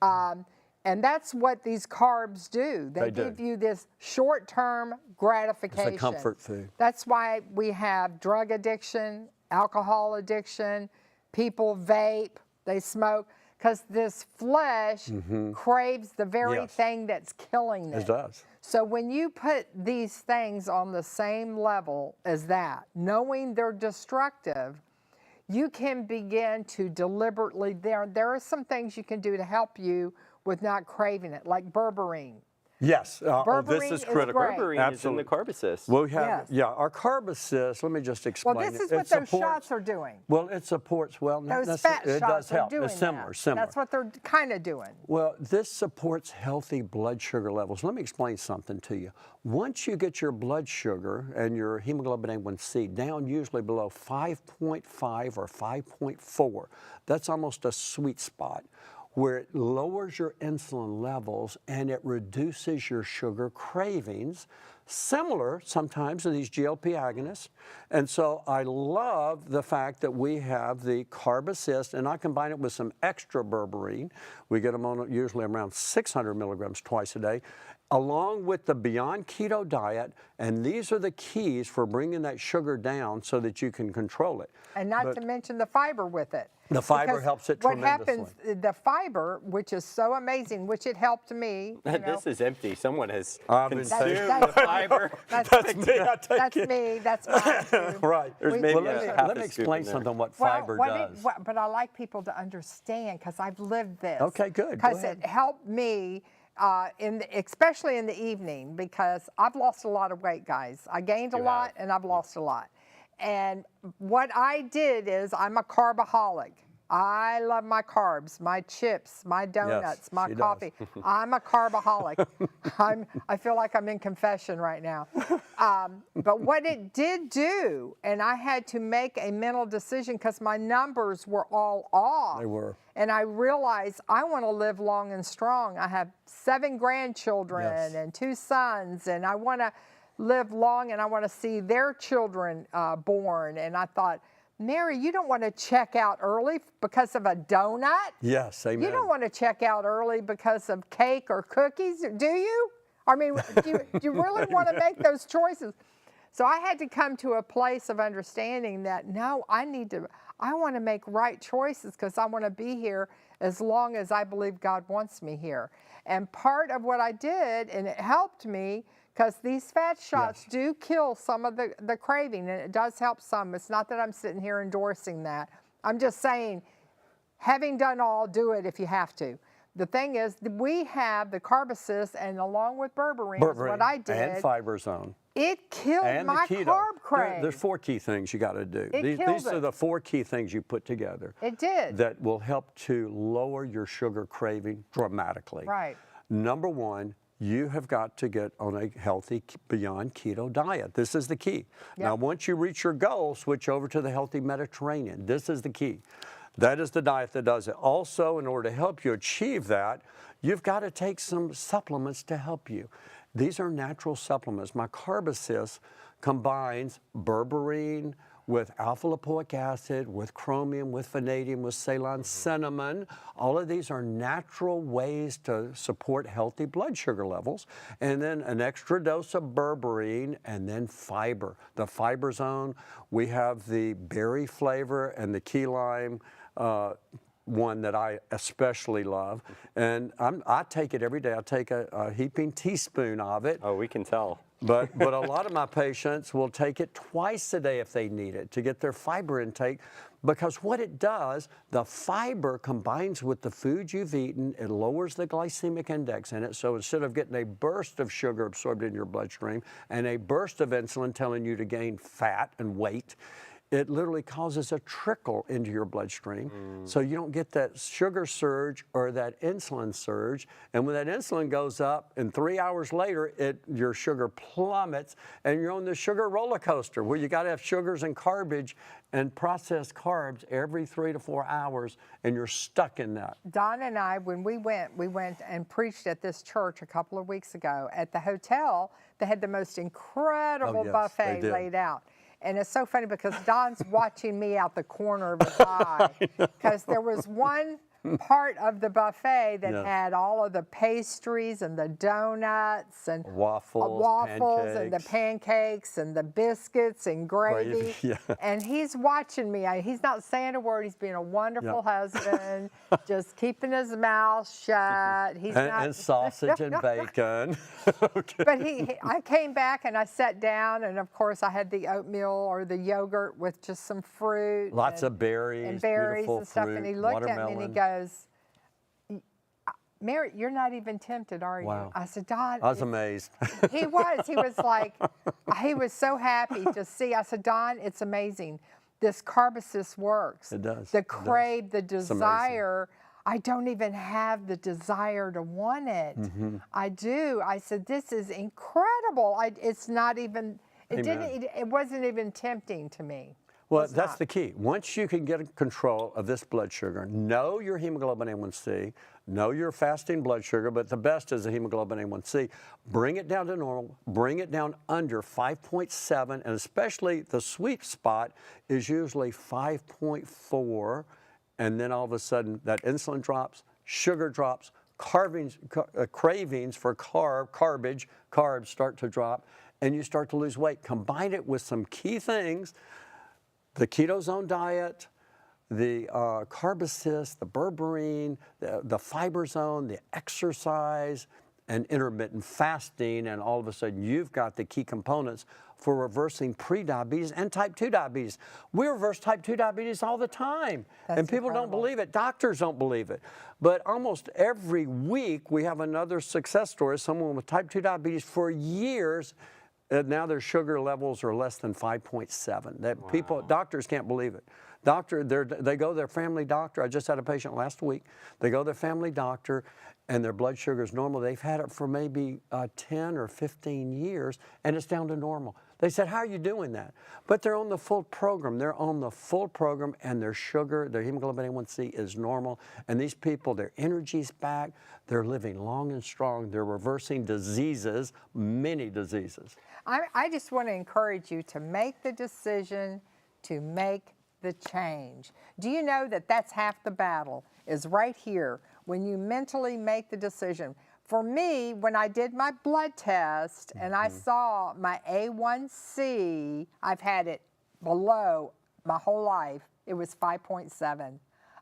A: And that's what these carbs do. They give you this short-term gratification.
B: It's a comfort food.
A: That's why we have drug addiction, alcohol addiction, people vape, they smoke, because this flesh craves the very thing that's killing it.
B: It does.
A: So when you put these things on the same level as that, knowing they're destructive, you can begin to deliberately, there are some things you can do to help you with not craving it, like berberine.
B: Yes,
A: Berberine
B: this is
A: is
B: critical.
A: great.
C: Berberine is in the carb assist.
B: We have,
A: Yes.
B: our carb assist, let me just explain
A: Well, this is
B: it.
A: what those shots are doing.
B: Well, it supports, not
A: Those fat
B: necessarily, it
A: shots
B: does
A: are
B: help.
A: doing
B: It's similar,
A: that.
B: similar.
A: That's what they're kind of doing.
B: Well, this supports healthy blood sugar levels. Let me explain something to you. Once you get your blood sugar and your hemoglobin A1C down usually below 5.5 or 5.4, that's almost a sweet spot, where it lowers your insulin levels and it reduces your sugar cravings, similar sometimes to these GLP agonists. And so I love the fact that we have the Carb Assist, and I combine it with some extra berberine. We get them on usually around 600 milligrams twice a day, along with the Beyond Keto diet, and these are the keys for bringing that sugar down so that you can control it.
A: And not to mention the fiber with it.
B: The fiber
A: Because
B: helps it
A: what
B: tremendously.
A: happens, the fiber, which is so amazing, which it helped me. You know,
C: This is empty. Someone has
B: I've been
C: consumed
B: saying-
C: the fiber.
A: That's
B: me, I take
A: That's
B: it.
A: me. That's mine too.
B: Right.
C: There's maybe
B: Well,
C: a half
B: let
C: a
B: me
C: scoop
B: explain
C: in there.
B: something what
A: Well,
B: fiber does.
A: but I like people to understand because I've lived this.
B: Okay, good. Go
A: Because
B: ahead.
A: it helped me, especially in the evening, because I've lost a lot of weight, guys. I gained a lot and I've lost a lot. And what I did is I'm a carbaholic. I love my carbs, my chips, my donuts, my
B: she does.
A: coffee. I'm a carbaholic. I feel like I'm in confession right now. But what it did do, and I had to make a mental decision because my numbers were all off.
B: They were.
A: And I realized I want to live long and strong. I have 7 grandchildren
B: Yes.
A: and 2 sons, and I want to live long and I want to see their children born. And I thought, Mary, you don't want to check out early because of a donut?
B: Yes, amen.
A: You don't want to check out early because of cake or cookies, do you? I mean, do you really want to make those choices? So I had to come to a place of understanding that, no, I want to make right choices because I want to be here as long as I believe God wants me here. And part of what I did, and it helped me, because these fat shots do kill some of the craving, and it does help some. It's not that I'm sitting here endorsing that. I'm just saying, having done all, do it if you have to. The thing is, we have the Carb Assist, and along with berberine, is what I did.
B: And fiber zone.
A: It killed
B: And
A: my
B: the keto.
A: carb crave.
B: There's 4 key things you got to do. These
A: killed
B: are
A: it.
B: the 4 key things you put together.
A: It did.
B: That will help to lower your sugar craving dramatically.
A: Right.
B: Number 1, you have got to get on a healthy Beyond Keto diet. This is the key. Now, once you reach your goal, switch over to the healthy Mediterranean. This is the key. That is the diet that does it. Also, in order to help you achieve that, you've got to take some supplements to help you. These are natural supplements. My Carb Assist combines berberine with alpha lipoic acid, with chromium, with vanadium, with Ceylon cinnamon. All of these are natural ways to support healthy blood sugar levels. And then an extra dose of berberine and then fiber. The fiber zone, we have the berry flavor and the key lime one that I especially love. And I take it every day. I take a heaping teaspoon of it.
C: Oh, we can tell.
B: But a lot of my patients will take it twice a day if they need it to get their fiber intake, because what it does, the fiber combines with the food you've eaten, it lowers the glycemic index in it. So instead of getting a burst of sugar absorbed in your bloodstream and a burst of insulin telling you to gain fat and weight, it literally causes a trickle into your bloodstream. So you don't get that sugar surge or that insulin surge. And when that insulin goes up and 3 hours later, your sugar plummets and you're on the sugar roller coaster where you got to have sugars and garbage and processed carbs every 3 to 4 hours, and you're stuck in that.
A: Don and I, when we went and preached at this church a couple of weeks ago. At the hotel, they had the most incredible
B: yes,
A: buffet
B: they did.
A: laid out. And it's so funny because Don's watching me out the corner of his eye, because there was one part of the buffet that had all of the pastries and the donuts and
B: Waffles,
A: and the pancakes and the biscuits and gravy.
B: Yeah.
A: And he's watching me. He's not saying a word. He's being a wonderful husband, just keeping his mouth shut. He's not.
B: And sausage and bacon. Okay.
A: But I came back and I sat down, and of course I had the oatmeal or the yogurt with just some fruit.
B: Lots of berries,
A: and berries
B: beautiful
A: and stuff.
B: fruit,
A: And he looked at me and he
B: watermelon.
A: goes, "Mary, you're not even tempted, are you?"
B: Wow.
A: I said, "Don."
B: I was amazed.
A: He was. He was like, he was so happy to see. I said, "Don, it's amazing. This carbosis works.
B: It does.
A: The
B: It does.
A: crave, the
B: amazing.
A: desire. I don't even have the desire to want it. I do." I said, "This is incredible. It's not even. It wasn't even tempting to me."
B: Well, that's the key. Once you can get control of this blood sugar, know your hemoglobin A1C, know your fasting blood sugar, but the best is the hemoglobin A1C. Bring it down to normal, bring it down under 5.7, and especially the sweet spot is usually 5.4, and then all of a sudden that insulin drops, sugar drops, cravings for carbs start to drop, and you start to lose weight. Combine it with some key things: the keto zone diet, the carbocyst, the berberine, the fiber zone, the exercise, and intermittent fasting, and all of a sudden you've got the key components for reversing prediabetes and type 2 diabetes. We reverse type 2 diabetes all the time, and people don't believe it. Doctors don't believe it. But almost every week we have another success story, someone with type 2 diabetes for years. Now their sugar levels are less than 5.7. Doctors can't believe it. They go to their family doctor. I just had a patient last week. They go to their family doctor, and their blood sugar is normal. They've had it for maybe 10 or 15 years, and it's down to normal. They said, "How are you doing that?" But they're on the full program. They're on the full program, and their sugar, their hemoglobin A1C is normal. And these people, their energy's back. They're living long and strong. They're reversing diseases, many diseases.
A: I just want to encourage you to make the decision to make the change. Do you know that that's half the battle, is right here, when you mentally make the decision? For me, when I did my blood test and I saw my A1C, I've had it below my whole life, it was 5.7.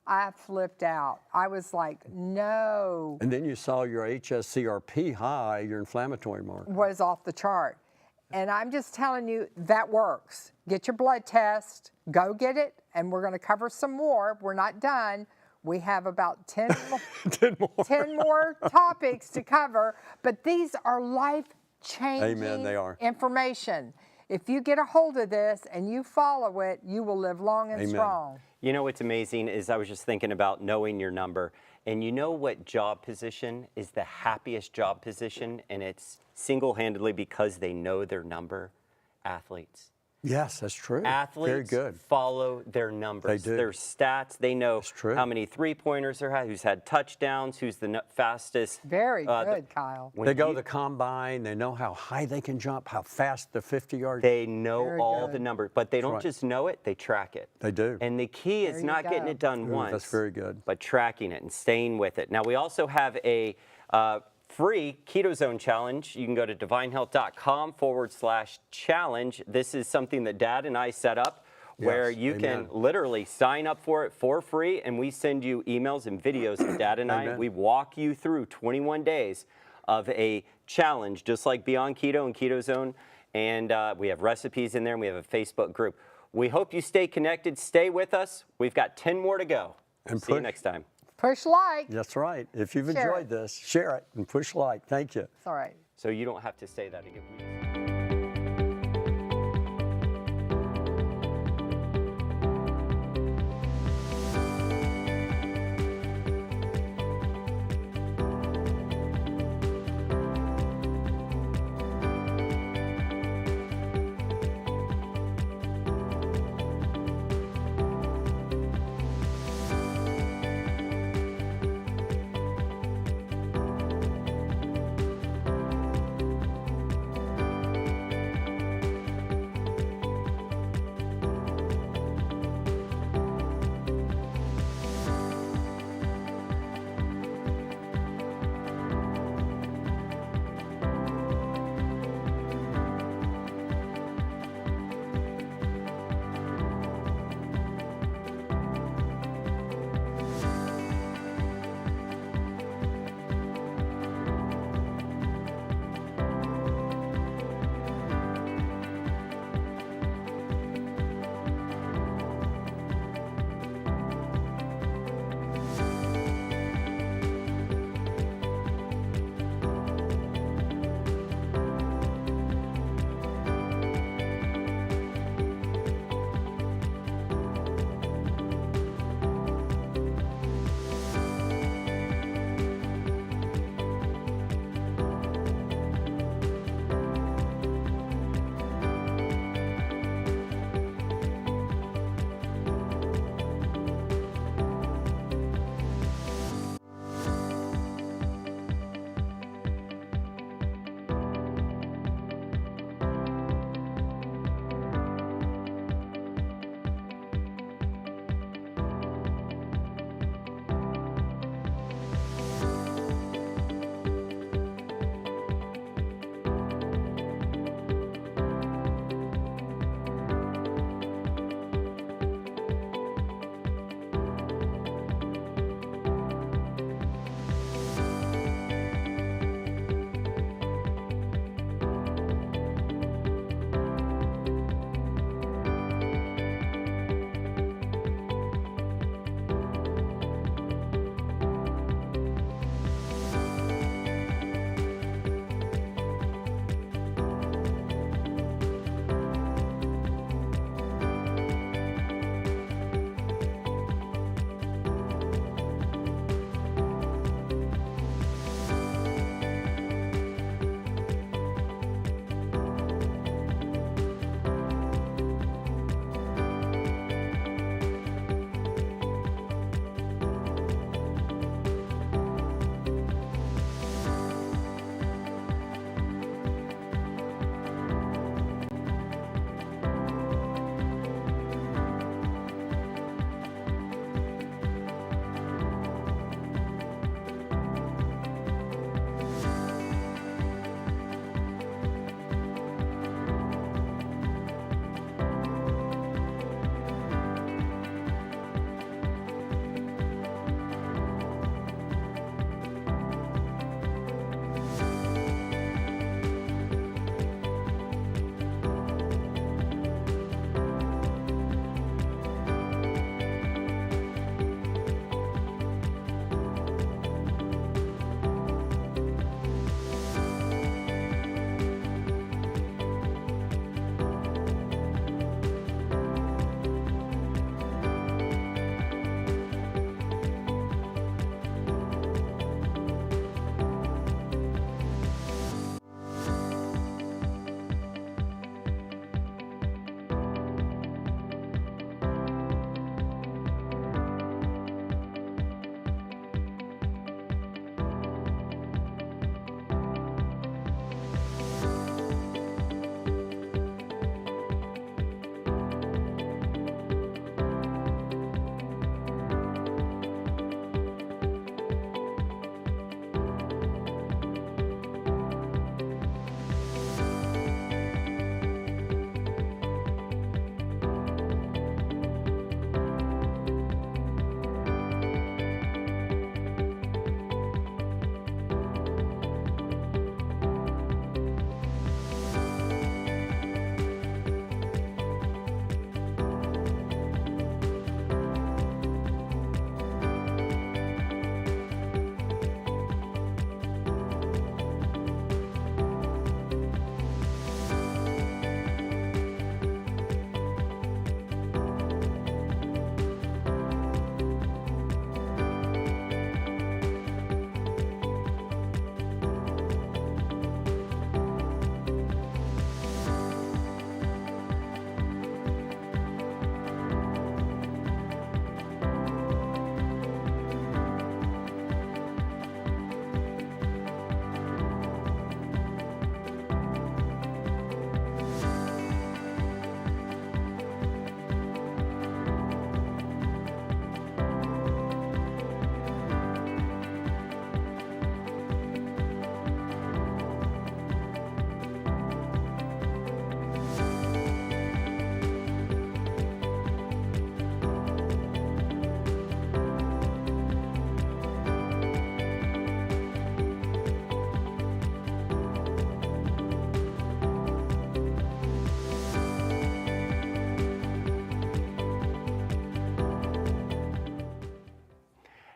A: I flipped out. I was like, no.
B: And then you saw your HSCRP high, your inflammatory marker.
A: Was off the chart. And I'm just telling you, that works. Get your blood test, go get it, and we're going to cover some more. We're not done. We have about 10 more topics to cover, but these are life-changing information. If you get a hold of this and you follow it, you will live long and strong.
C: You know what's amazing is I was just thinking about knowing your number. And you know what job position is the happiest job position? And it's single-handedly because they know their number? Athletes.
B: Yes, that's true.
C: Athletes
B: Very good.
C: follow their numbers.
B: They do.
C: Their stats. They know how many three-pointers they had, who's had touchdowns, who's the fastest.
A: Very good, Kyle.
B: They go to the combine. They know how high they can jump, how fast the 50-yard.
C: They know all the numbers, but they don't just know it, they track it.
B: They do.
C: And the key is not getting it done once.
B: That's very good.
C: But tracking it and staying with it. Now, we also have a free Keto Zone Challenge. You can go to divinehealth.com/challenge. This is something that Dad and I set up where you can literally sign up for it for free, and we send you emails and videos of Dad and I. We walk you through 21 days of a challenge, just like Beyond Keto and Keto Zone. And we have recipes in there, and we have a Facebook group. We hope you stay connected. Stay with us. We've got 10 more to go.
B: And
C: See you next time.
A: Push like.
B: That's right. If you've
A: Share
B: enjoyed
A: it.
B: this, share it and push like. Thank you.
A: It's all right.
C: So you don't have to say that again.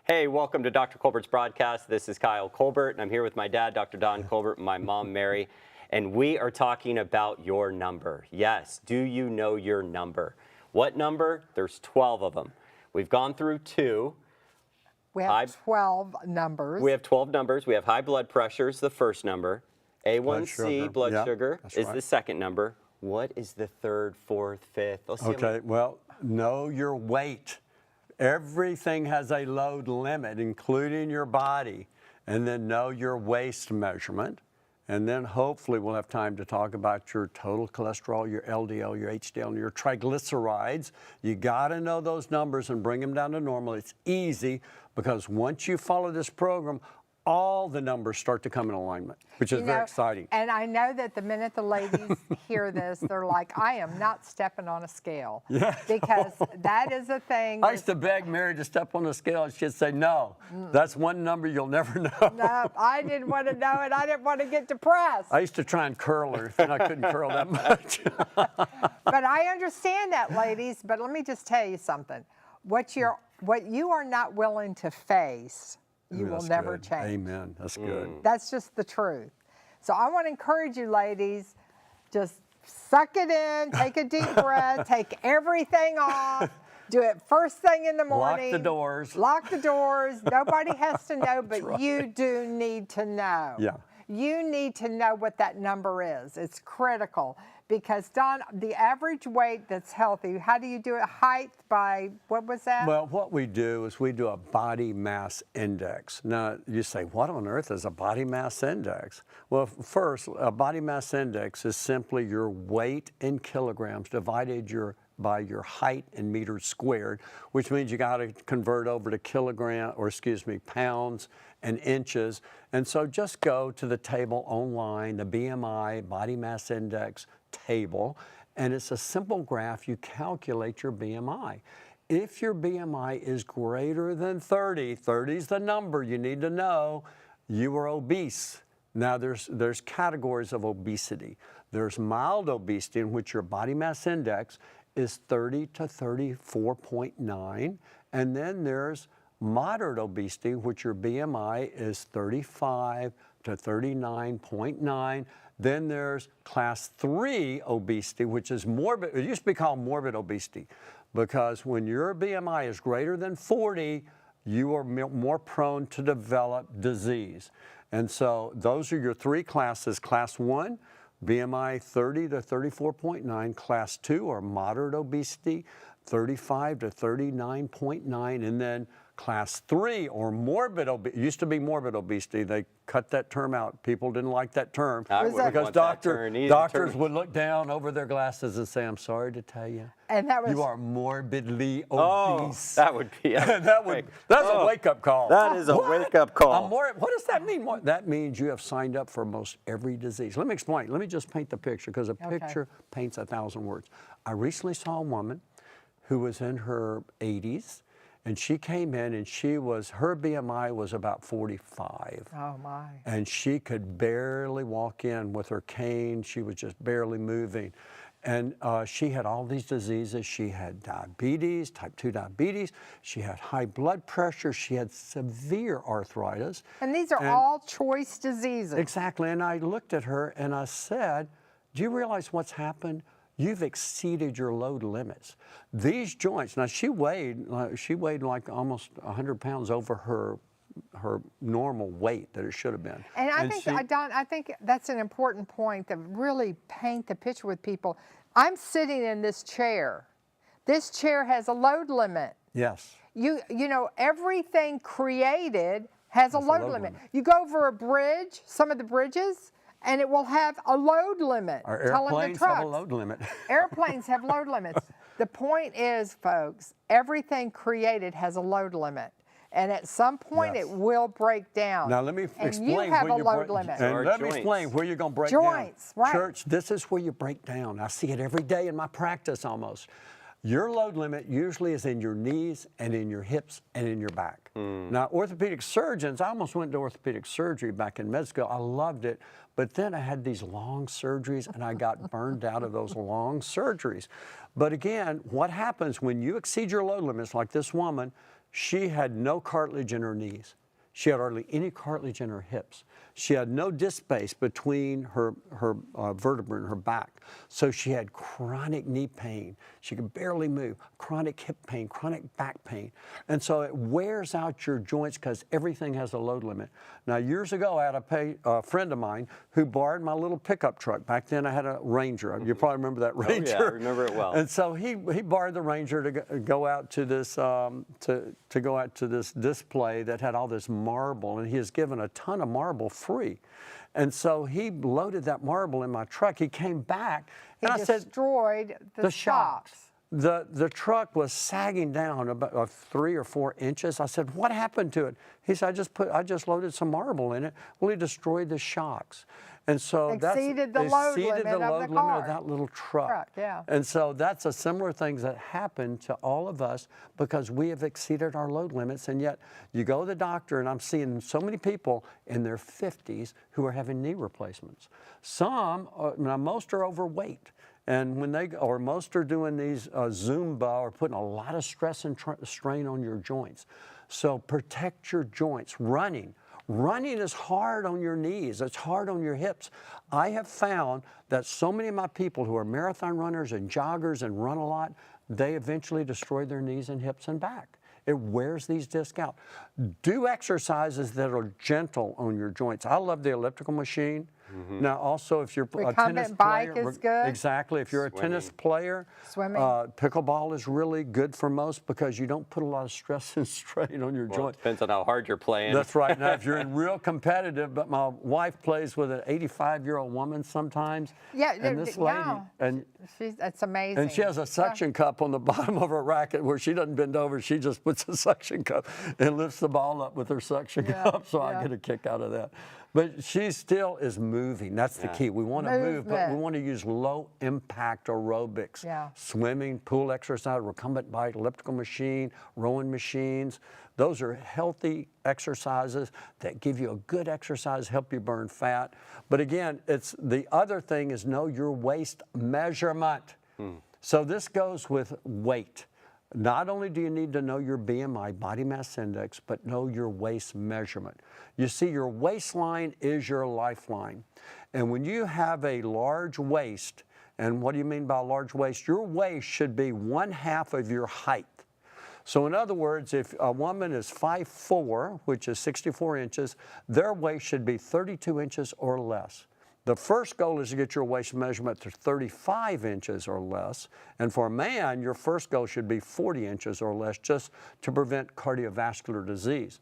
C: Hey, welcome to Dr. Colbert's broadcast. This is Kyle Colbert, and I'm here with my dad, Dr. Don Colbert, and my mom, Mary, and we are talking about your number. Yes, do you know your number? What number? There's 12 of them. We've gone through 2.
A: We have 12 numbers.
C: We have 12 numbers. We have high blood pressure is the first number. A1C, blood
B: Yep,
C: sugar,
B: that's
C: is
B: right.
C: the second number. What is the third, fourth, fifth? Let's see.
B: Okay, well, know your weight. Everything has a load limit, including your body. And then know your waist measurement. And then hopefully we'll have time to talk about your total cholesterol, your LDL, your HDL, and your triglycerides. You got to know those numbers and bring them down to normal. It's easy because once you follow this program, all the numbers start to come in alignment, which is very exciting.
A: And I know that the minute the ladies hear this, they're like, I am not stepping on a scale.
B: Yeah.
A: Because that is a thing.
B: I used to beg Mary to step on the scale, and she'd say, no, that's one number you'll never know.
A: No, I didn't want to know it. I didn't want to get depressed.
B: I used to try and curl her, and I couldn't curl that much.
A: But I understand that, ladies. But let me just tell you something. What you are not willing to face, you will
B: That's
A: never
B: good.
A: change.
B: Amen. That's good.
A: That's just the truth. So I want to encourage you, ladies, just suck it in, take a deep breath, take everything off, do it first thing in the morning.
B: Lock the doors.
A: Lock the doors. Nobody has to know, but you do need to know.
B: Yeah.
A: You need to know what that number is. It's critical because, Don, the average weight that's healthy, how do you do it? Height by, what was that?
B: Well, what we do is we do a body mass index. Now, you say, what on earth is a body mass index? Well, first, a body mass index is simply your weight in kilograms divided by your height in meters squared, which means you got to convert over to pounds and inches. And so just go to the table online, the BMI, body mass index table, and it's a simple graph. You calculate your BMI. If your BMI is greater than 30, 30 is the number you need to know, you are obese. Now there's categories of obesity. There's mild obesity, in which your body mass index is 30 to 34.9, and then there's moderate obesity, which your BMI is 35 to 39.9. Then there's class 3 obesity, which is morbid. It used to be called morbid obesity, because when your BMI is greater than 40, you are more prone to develop disease. And so those are your 3 classes. Class 1, BMI 30 to 34.9. Class 2, or moderate obesity, 35 to 39.9. And then Class 3, or morbid obesity, used to be morbid obesity. They cut that term out. People didn't like that term because doctors would look down over their glasses and say, I'm sorry to tell you,
A: and that was,
B: you are morbidly
C: Oh,
B: obese.
C: that would be
B: that's a wake-up call.
C: That is a wake-up call.
B: What does that mean? That means you have signed up for most every disease. Let me explain. Let me just paint the picture, because a picture paints 1,000 words. I recently saw a woman who was in her 80s, and she came in, and her BMI was about 45.
A: oh my.
B: And she could barely walk in with her cane. She was just barely moving. And she had all these diseases. She had diabetes, type 2 diabetes. She had high blood pressure. She had severe arthritis.
A: And these are all choice diseases.
B: Exactly. And I looked at her and I said, do you realize what's happened? You've exceeded your load limits. These joints, now she weighed like almost 100 pounds over her normal weight that it should have been.
A: And I think that's an important point to really paint the picture with people. I'm sitting in this chair. This chair has a load limit.
B: Yes.
A: You know, everything created has a load limit. You go over a bridge, some of the bridges, and it will have a load limit.
B: Our airplanes have a load limit.
A: Airplanes have load limits. The point is, folks, everything created has a load limit. And at some point, it will break down.
B: Now, let me explain
A: and you have a load limit.
B: And let me explain where you're going to break down.
A: Joints, right.
B: Church, this is where you break down. I see it every day in my practice almost. Your load limit usually is in your knees and in your hips and in your back. Now, orthopedic surgeons, I almost went to orthopedic surgery back in med school. I loved it. But then I had these long surgeries, and I got burned out of those long surgeries. But again, what happens when you exceed your load limits, like this woman, she had no cartilage in her knees. She had hardly any cartilage in her hips. She had no disc space between her vertebrae and her back. So she had chronic knee pain. She could barely move, chronic hip pain, chronic back pain. And so it wears out your joints because everything has a load limit. Now, years ago, I had a friend of mine who borrowed my little pickup truck. Back then, I had a Ranger. You probably remember that Ranger.
C: Oh, yeah, I remember it well.
B: And so he borrowed the Ranger to go out to this to go out to this display that had all this marble, and he was given a ton of marble free. And so he loaded that marble in my truck. He came back, and I said,
A: destroyed the shocks.
B: The truck was sagging down about 3 or 4 inches. I said, "What happened to it?" He said, "I just loaded some marble in it." Well, he destroyed the shocks. And so
A: Exceeded the load limit
B: of that little truck.
A: Yeah.
B: And so that's a similar thing that happened to all of us because we have exceeded our load limits. And yet you go to the doctor, and I'm seeing so many people in their 50s who are having knee replacements. Now most are overweight. And most are doing these Zumba or putting a lot of stress and strain on your joints. So protect your joints. Running is hard on your knees. It's hard on your hips. I have found that so many of my people who are marathon runners and joggers and run a lot, they eventually destroy their knees and hips and back. It wears these discs out. Do exercises that are gentle on your joints. I love the elliptical machine. Mm-hmm. Now, also, if you're a tennis
A: bike
B: player,
A: is good.
B: Exactly. If you're a tennis player,
A: swimming,
B: pickleball is really good for most because you don't put a lot of stress and strain on your joints.
C: It depends on how hard you're playing.
B: That's right. Now, if you're in real competitive, but my wife plays with an 85-year-old woman sometimes.
A: Yeah,
B: and this lady, and
A: it's amazing.
B: And she has a suction cup on the bottom of her racket where she doesn't bend over. She just puts a suction cup and lifts the ball up with her suction cup. So I get a kick out of that. But she still is moving. That's the key. We want to move, but we want to use low-impact aerobics.
A: Yeah.
B: Swimming, pool exercise, recumbent bike, elliptical machine, rowing machines. Those are healthy exercises that give you a good exercise, help you burn fat. But again, the other thing is know your waist measurement. So this goes with weight. Not only do you need to know your BMI, body mass index, but know your waist measurement. You see, your waistline is your lifeline. And when you have a large waist, and what do you mean by a large waist? Your waist should be 1/2 of your height. So in other words, if a woman is 5'4", which is 64 inches, their waist should be 32 inches or less. The first goal is to get your waist measurement to 35 inches or less. And for a man, your first goal should be 40 inches or less just to prevent cardiovascular disease.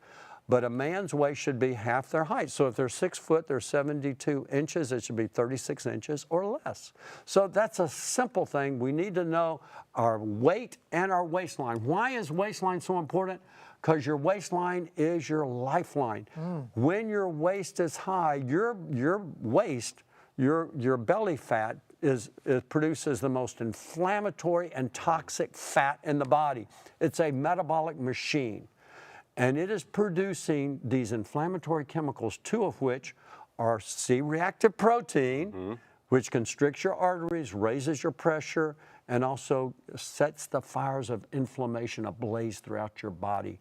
B: But a man's waist should be half their height. So if they're 6 foot, they're 72 inches, it should be 36 inches or less. So that's a simple thing. We need to know our weight and our waistline. Why is waistline so important? Because your waistline is your lifeline. When your waist is high, your waist, your belly fat it produces the most inflammatory and toxic fat in the body. It's a metabolic machine. And it is producing these inflammatory chemicals, 2 of which are C-reactive protein, which constricts your arteries, raises your pressure, and also sets the fires of inflammation ablaze throughout your body.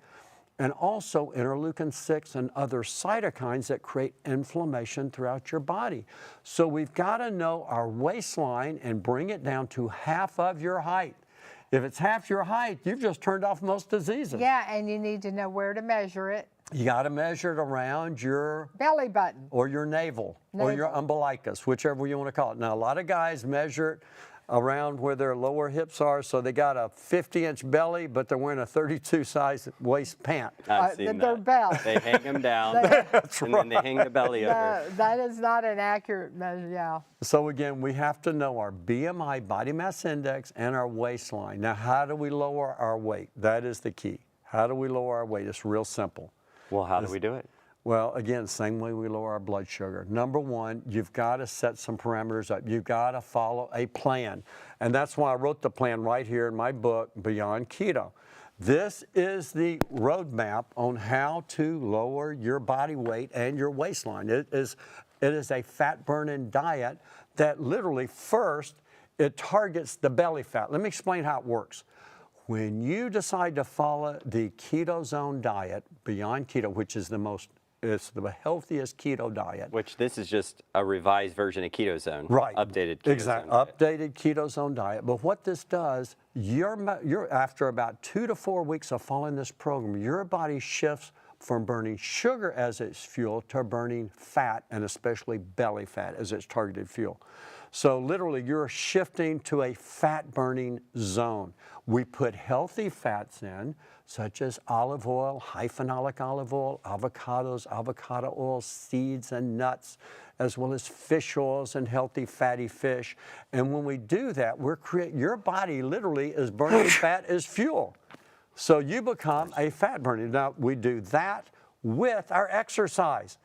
B: And also interleukin-6 and other cytokines that create inflammation throughout your body. So we've got to know our waistline and bring it down to half of your height. If it's half your height, you've just turned off most diseases.
A: Yeah, and you need to know where to measure it.
B: You got to measure it around your
A: belly button
B: or your navel. Or your umbilicus, whichever you want to call it. Now, a lot of guys measure it around where their lower hips are, so they got a 50-inch belly, but they're wearing a 32 size waist pant.
C: I've seen
A: their
C: that.
A: belt.
C: They hang them down,
B: That's
C: and
B: right.
C: then they hang the belly over.
A: That is not an accurate measure, yeah.
B: So again, we have to know our BMI, body mass index, and our waistline. Now, how do we lower our weight? That is the key. How do we lower our weight? It's real simple.
C: Well, how do we do it?
B: Well, again, same way we lower our blood sugar. Number one, you've got to set some parameters up. You've got to follow a plan. And that's why I wrote the plan right here in my book, Beyond Keto. This is the roadmap on how to lower your body weight and your waistline. It is a fat-burning diet that literally first, it targets the belly fat. Let me explain how it works. When you decide to follow the keto zone diet, beyond keto, which is it's the healthiest keto diet.
C: Which this is just a revised version of Keto Zone.
B: Right.
C: Updated Keto
B: exactly.
C: Zone.
B: Updated keto zone diet. But what this does, you're after about 2 to 4 weeks of following this program, your body shifts from burning sugar as its fuel to burning fat, and especially belly fat as its targeted fuel. So literally you're shifting to a fat burning zone. We put healthy fats in, such as olive oil, high phenolic olive oil, avocados, avocado oil, seeds and nuts, as well as fish oils and healthy fatty fish. And when we do that, your body literally is burning fat as fuel. So you become a fat burner. Now, we do that with our exercise.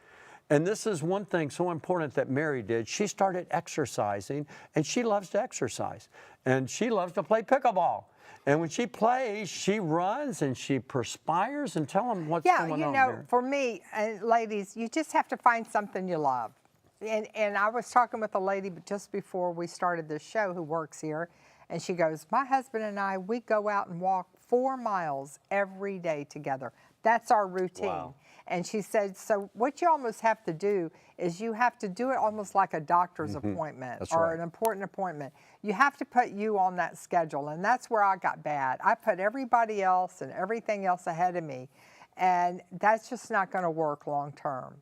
B: And this is one thing so important that Mary did. She started exercising, and she loves to exercise. And she loves to play pickleball. And when she plays, she runs and she perspires. And tell them what's going on.
A: Yeah, you know, for me, ladies, you just have to find something you love. And I was talking with a lady just before we started this show who works here, and she goes, my husband and I, we go out and walk 4 miles every day together. That's our routine.
C: Wow.
A: And she said, so what you almost have to do is you have to do it almost like a doctor's appointment or an important appointment. You have to put you on that schedule, and that's where I got bad. I put everybody else and everything else ahead of me, and that's just not going to work long term.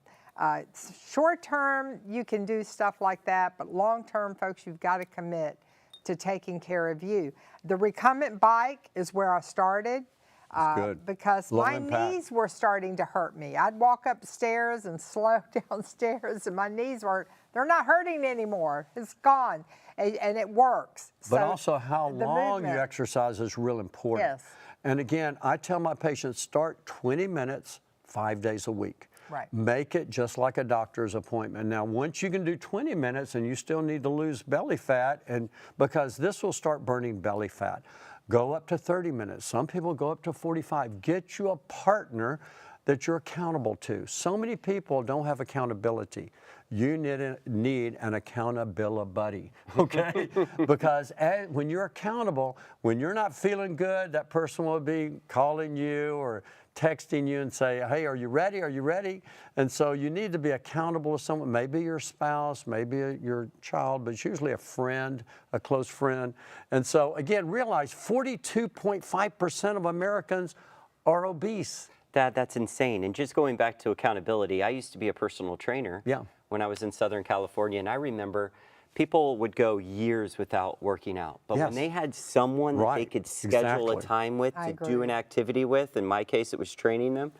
A: Short term, you can do stuff like that, but long term, folks, you've got to commit to taking care of you. The recumbent bike is where I started. Because my knees were starting to hurt me. I'd walk upstairs and slow downstairs, and my knees they're not hurting anymore. It's gone, and it works.
B: But
A: so
B: also how long you exercise is real important.
A: Yes.
B: And again, I tell my patients, start 20 minutes, 5 days a week.
A: Right.
B: Make it just like a doctor's appointment. Now, once you can do 20 minutes and you still need to lose belly fat, and because this will start burning belly fat, go up to 30 minutes. Some people go up to 45. Get you a partner that you're accountable to. So many people don't have accountability. You need an accountability buddy, okay? Because when you're accountable, when you're not feeling good, that person will be calling you or texting you and say, hey, are you ready? Are you ready? And so you need to be accountable to someone, maybe your spouse, maybe your child, but it's usually a friend, a close friend. And so again, realize 42.5% of Americans are obese.
C: That's insane. And just going back to accountability, I used to be a personal trainer when I was in Southern California, and I remember people would go years without working out. But when they had someone that they could schedule a time with to do an activity with, in my case it was training them,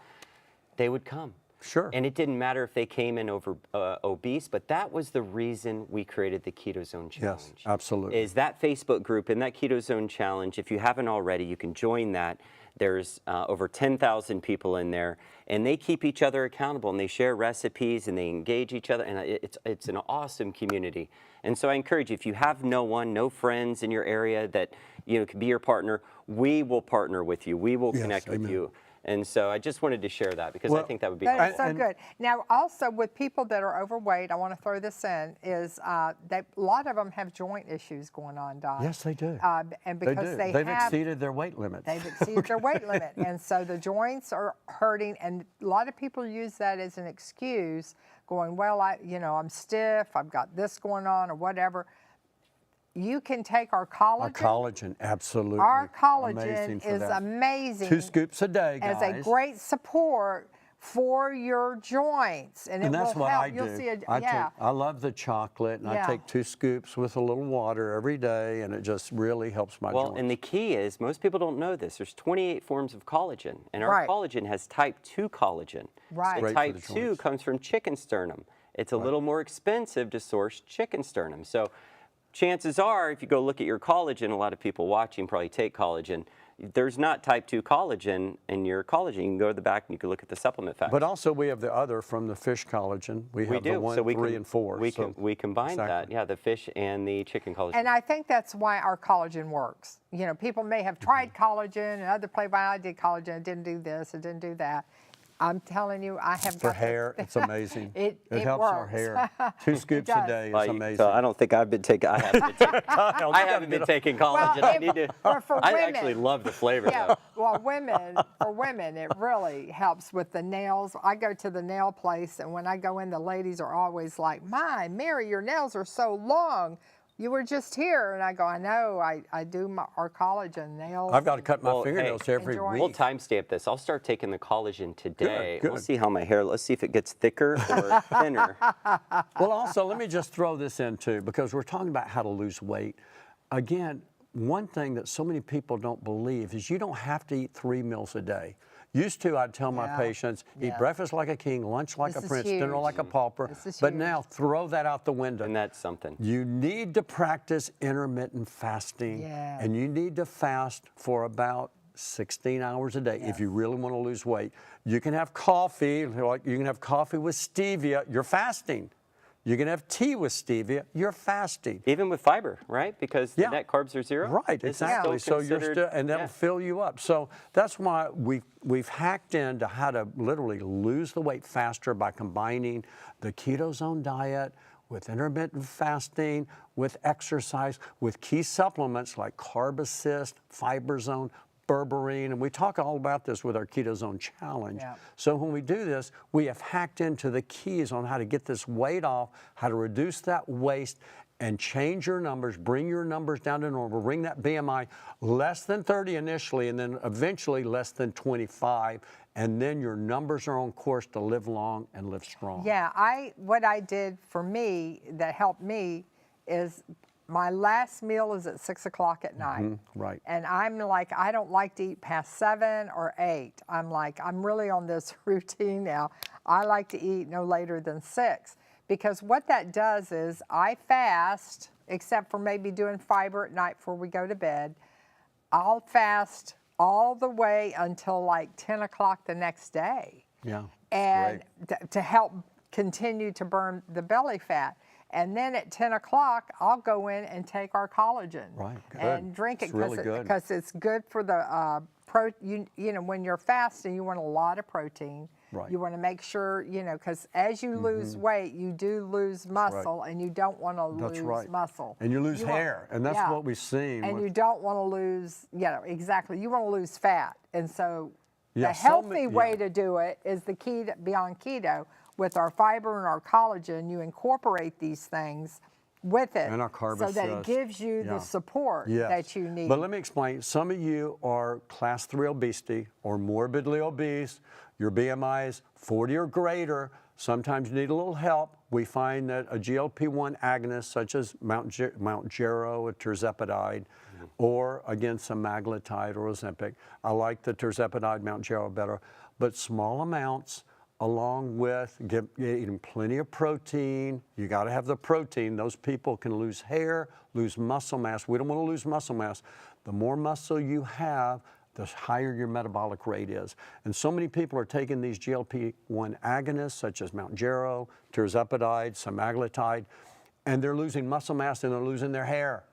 C: they would come.
B: Sure.
C: And it didn't matter if they came in over obese, but that was the reason we created the Keto Zone Challenge.
B: Yes, absolutely.
C: Is that Facebook group and that Keto Zone Challenge, if you haven't already, you can join that. There's over 10,000 people in there, and they keep each other accountable, and they share recipes, and they engage each other, and it's an awesome community. And so I encourage you, if you have no friends in your area that can be your partner, we will partner with you. We will connect with you. And so I just wanted to share that because I think that would be
A: That is so good. Now, also with people that are overweight, I want to throw this in, is that a lot of them have joint issues going on, Don.
B: Yes, they do.
A: And because they've
B: exceeded their weight limits.
A: They've exceeded their weight limit. And so the joints are hurting, and a lot of people use that as an excuse, going, well, I'm stiff, I've got this going on or whatever. You can take our collagen.
B: Our collagen, absolutely.
A: Our collagen is amazing.
B: 2 scoops a day, guys.
A: As a great support for your joints. And it
B: that's
A: will
B: what
A: help.
B: I do.
A: You'll see
B: I love the chocolate, and I take 2 scoops with a little water every day, and it just really helps my joints.
C: Well, and the key is, most people don't know this, there's 28 forms of collagen, and our collagen has type 2 collagen.
A: Right.
C: So type 2 comes from chicken sternum. It's a little more expensive to source chicken sternum. So chances are, if you go look at your collagen, a lot of people watching probably take collagen. There's not type 2 collagen in your collagen. You can go to the back and you can look at the supplement facts.
B: But also we have the other from the fish collagen. We have the 1, 3, and 4.
C: We combine that, the fish and the chicken collagen.
A: And I think that's why our collagen works. People may have tried collagen and other well, I did collagen, it didn't do this, it didn't do that. I'm telling you, I have
B: For
A: got
B: hair, it's amazing.
A: It
B: helps our
A: works.
B: hair. 2 scoops a
A: does.
B: day is
C: Like,
B: amazing.
C: So I don't think I've been taking. I haven't been taking. I haven't been taking collagen. I need to.
A: or for
C: I
A: women.
C: actually love the flavor
A: Yeah,
C: though.
A: well, for women, it really helps with the nails. I go to the nail place, and when I go in, the ladies are always like, "My, Mary, your nails are so long. You were just here." And I go, "I know. I do our collagen nails."
B: I've got to cut my
C: Well, hey,
B: fingernails every
A: enjoy.
B: week.
C: We'll timestamp this. I'll start taking the collagen today.
B: Good.
C: We'll see how my hair. Let's see if it gets thicker or thinner.
B: Well, also, let me just throw this in too, because we're talking about how to lose weight. Again, one thing that so many people don't believe is you don't have to eat 3 meals a day. Used to, I'd tell my
A: Yeah.
B: patients, eat
A: Yeah.
B: breakfast like a king, lunch like
A: This
B: a
A: is
B: prince, dinner
A: huge.
B: like a pauper.
A: This is
B: But
A: huge.
B: now, throw that out the window.
C: And that's something.
B: You need to practice intermittent fasting,
A: Yes.
B: and you need to fast for about 16 hours a day if you really want to lose weight. You can have coffee, like you can have coffee with stevia, you're fasting. You can have tea with stevia, you're fasting.
C: Even with fiber, right? Because the
B: Yeah.
C: net carbs are 0.
B: Right,
C: This is
B: exactly.
C: still
B: So you're
C: considered-
B: still, and that'll
C: yeah.
B: fill you up. So that's why we've hacked into how to literally lose the weight faster by combining the keto zone diet with intermittent fasting, with exercise, with key supplements like Carb Assist, Fiber Zone, berberine, and we talk all about this with our Keto Zone Challenge.
A: Yeah.
B: So when we do this, we have hacked into the keys on how to get this weight off, how to reduce that waste, and change your numbers, bring your numbers down to normal, bring that BMI less than 30 initially, and then eventually less than 25, and then your numbers are on course to live long and live strong.
A: Yeah, what I did for me that helped me is my last meal is at 6 o'clock at night.
B: Right.
A: And I'm like, I don't like to eat past 7 or 8. I'm like, I'm really on this routine now. I like to eat no later than 6. Because what that does is I fast, except for maybe doing fiber at night before we go to bed. I'll fast all the way until like 10 o'clock the next day.
B: Yeah.
A: And
B: great.
A: to help continue to burn the belly fat. And then at 10 o'clock, I'll go in and take our collagen.
B: Right, good.
A: And drink it
B: It's really good.
A: because it's good for the you know, when you're fasting, you want a lot of protein.
B: Right.
A: You want to make sure, you know, because as you lose weight, you do lose muscle, and you don't want to
B: That's
A: lose
B: right.
A: muscle.
B: And you lose
A: want-
B: hair, and that's
A: yeah.
B: what we've seen.
A: And
B: with-
A: you don't want to lose, you know, exactly. You want to lose fat. And so
B: Yeah,
A: the
B: so
A: healthy
B: ma-
A: way
B: yeah.
A: to do it is the keto, Beyond Keto. With our fiber and our collagen, you incorporate these things with it
B: And our Carb
A: so that it
B: Assist.
A: gives you
B: Yeah.
A: the support
B: Yes.
A: that you need.
B: But let me explain. Some of you are class 3 obesity or morbidly obese. Your BMI is 40 or greater. Sometimes you need a little help. We find that a GLP-1 agonist, such as Mount Gero or tirzepatide, or again, semaglutide or Ozempic. I like the tirzepatide, Mount Gero better, but small amounts along with eating plenty of protein. You got to have the protein. Those people can lose hair, lose muscle mass. We don't want to lose muscle mass. The more muscle you have, the higher your metabolic rate is. And so many people are taking these GLP-1 agonists, such as Mount Gero, tirzepatide, semaglutide, and they're losing muscle mass and they're losing their hair.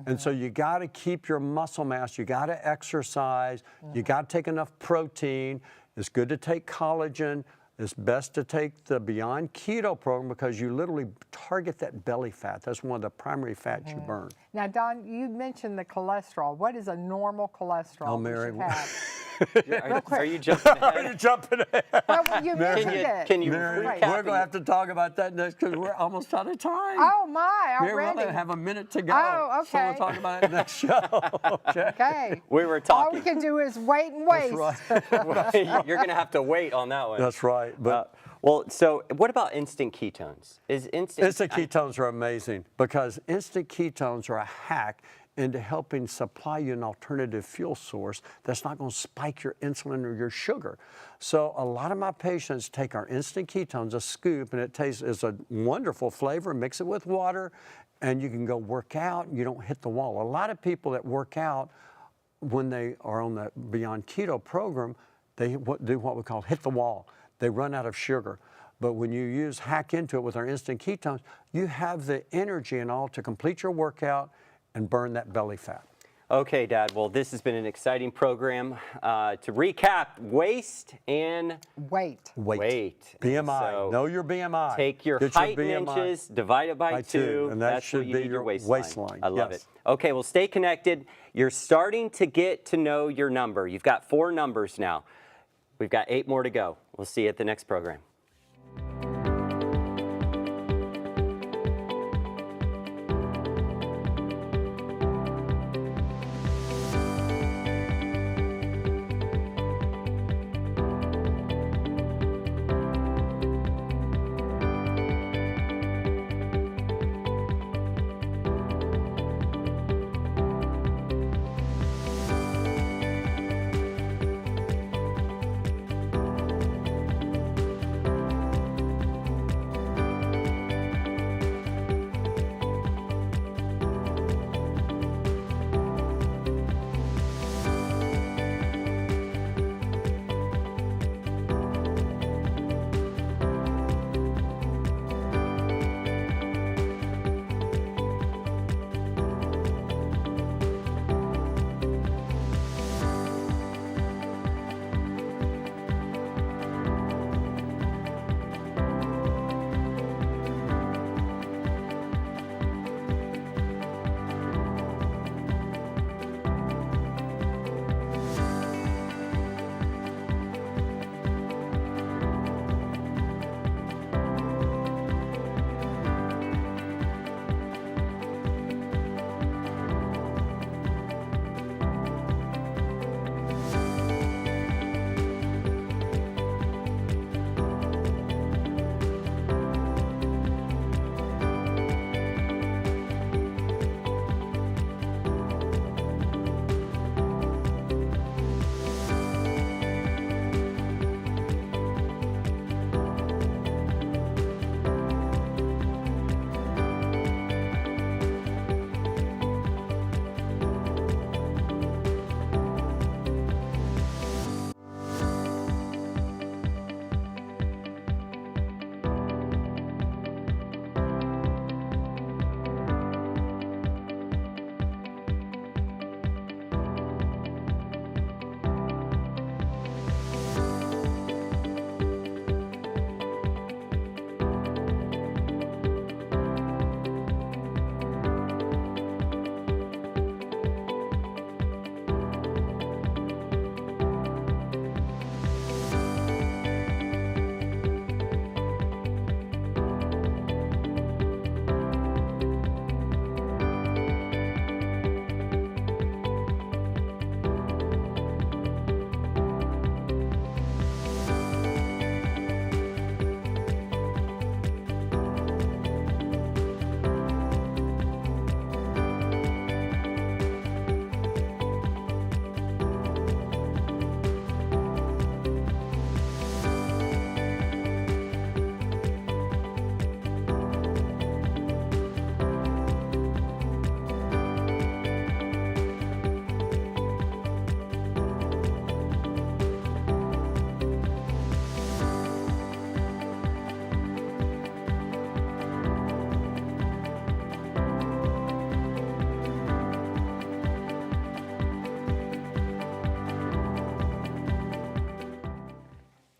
B: And so you got to keep your muscle mass. You got to exercise. You got to take enough protein. It's good to take collagen. It's best to take the Beyond Keto program because you literally target that belly fat. That's one of the primary fats you burn.
A: Now, Don, you mentioned the cholesterol. What is a normal cholesterol
B: Oh,
A: we
B: Mary.
A: should have?
C: Are you jumping ahead?
B: You're jumping ahead.
A: Well, you mentioned it.
C: Can you
B: Mary,
C: recap?
B: we're going to have to talk about that next because we're almost out of time.
A: Oh, my,
B: Mary, we
A: already.
B: only have a minute to go.
A: Oh,
B: So we'll
A: okay.
B: talk about it next show. Okay.
A: Okay.
C: We were
A: All we
C: talking.
A: can do is wait and waste.
C: You're going to have to wait on that one.
B: That's right. But
C: Well, so what about instant ketones? Is
B: instant ketones are amazing because instant ketones are a hack into helping supply you an alternative fuel source that's not going to spike your insulin or your sugar. So a lot of my patients take our instant ketones, a scoop, and it tastes is a wonderful flavor. Mix it with water, and you can go work out. And you don't hit the wall. A lot of people that work out when they are on the Beyond Keto program, they do what we call hit the wall. They run out of sugar. But when you hack into it with our instant ketones, you have the energy and all to complete your workout and burn that belly fat.
C: Okay, Dad. Well, this has been an exciting program. To recap, waist and
A: Weight.
C: weight.
B: BMI.
C: So
B: know your BMI.
C: take your
B: Get
C: height in
B: BMI
C: inches, divide it by 2,
B: and that
C: that's
B: should
C: what you
B: be
C: need
B: your waistline.
C: I love
B: Yes.
C: it. Okay, well, stay connected. You're starting to get to know your number. You've got 4 numbers now. We've got 8 more to go. We'll see you at the next program.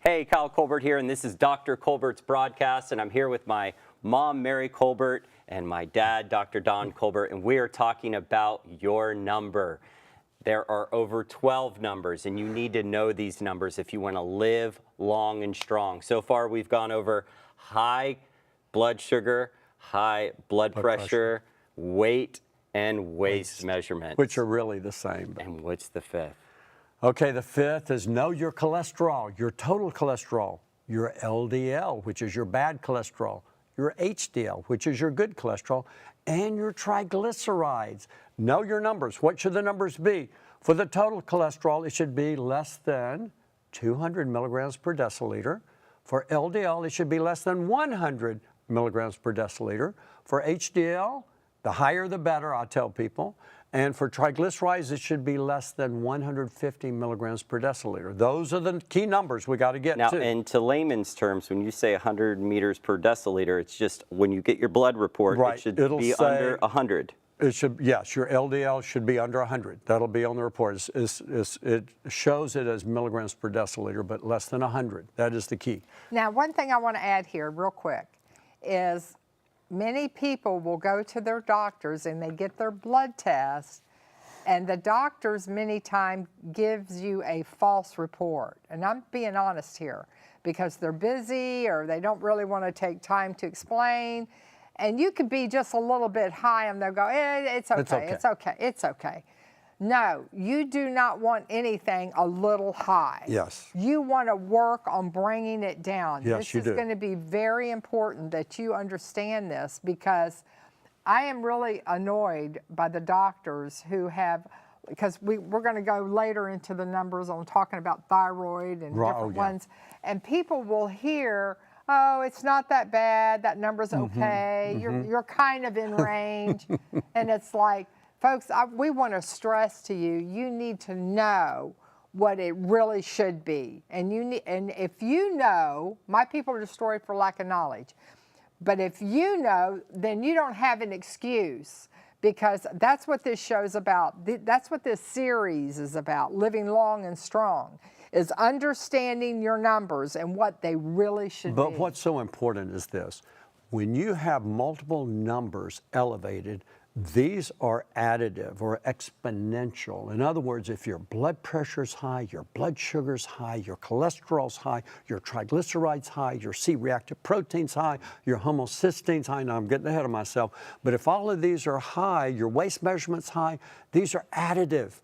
C: Hey, Kyle Colbert here, and this is Dr. Colbert's broadcast, and I'm here with my mom, Mary Colbert, and my dad, Dr. Don Colbert, and we are talking about your number. There are over 12 numbers, and you need to know these numbers if you want to live long and strong. So far, we've gone over high blood sugar, high blood pressure, weight, and waist measurement.
B: Which are really the same.
C: And what's the 5th?
B: Okay, the 5th is know your cholesterol, your total cholesterol, your LDL, which is your bad cholesterol, your HDL, which is your good cholesterol, and your triglycerides. Know your numbers. What should the numbers be? For the total cholesterol, it should be less than 200 milligrams per deciliter. For LDL, it should be less than 100 milligrams per deciliter. For HDL, the higher the better, I tell people. And for triglycerides, it should be less than 150 milligrams per deciliter. Those are the key numbers we got to get
C: now,
B: to.
C: and to layman's terms, when you say 100 meters per deciliter, it's just when you get your blood report,
B: Right.
C: it should
B: It'll
C: be
B: say-
C: under 100.
B: It should, yes, your LDL should be under 100. That'll be on the report. It shows it as milligrams per deciliter, but less than 100. That is the key.
A: Now, one thing I want to add here real quick is many people will go to their doctors and they get their blood test, and the doctors many times gives you a false report. And I'm being honest here because they're busy or they don't really want to take time to explain. And you could be just a little bit high and they'll go, it's okay, it's okay, it's okay. No, you do not want anything a little high.
B: Yes.
A: You want to work on bringing it down.
B: Yes, you do.
A: This is going to be very important that you understand this, because I am really annoyed by the doctors who have, because we're going to go later into the numbers on talking about thyroid and different ones, and people will hear, oh, it's not that bad, that number's okay, you're kind of in range, and it's like, folks, we want to stress to you, you need to know what it really should be. And if you know, my people are destroyed for lack of knowledge. But if you know, then you don't have an excuse, because that's what this show's about. That's what this series is about, Living Long and Strong, is understanding your numbers and what they really should be.
B: But what's so important is this. When you have multiple numbers elevated, these are additive or exponential. In other words, if your blood pressure's high, your blood sugar's high, your cholesterol's high, your triglycerides high, your C-reactive protein's high, your homocysteines high. Now I'm getting ahead of myself. But if all of these are high, your waist measurement's high, these are additive.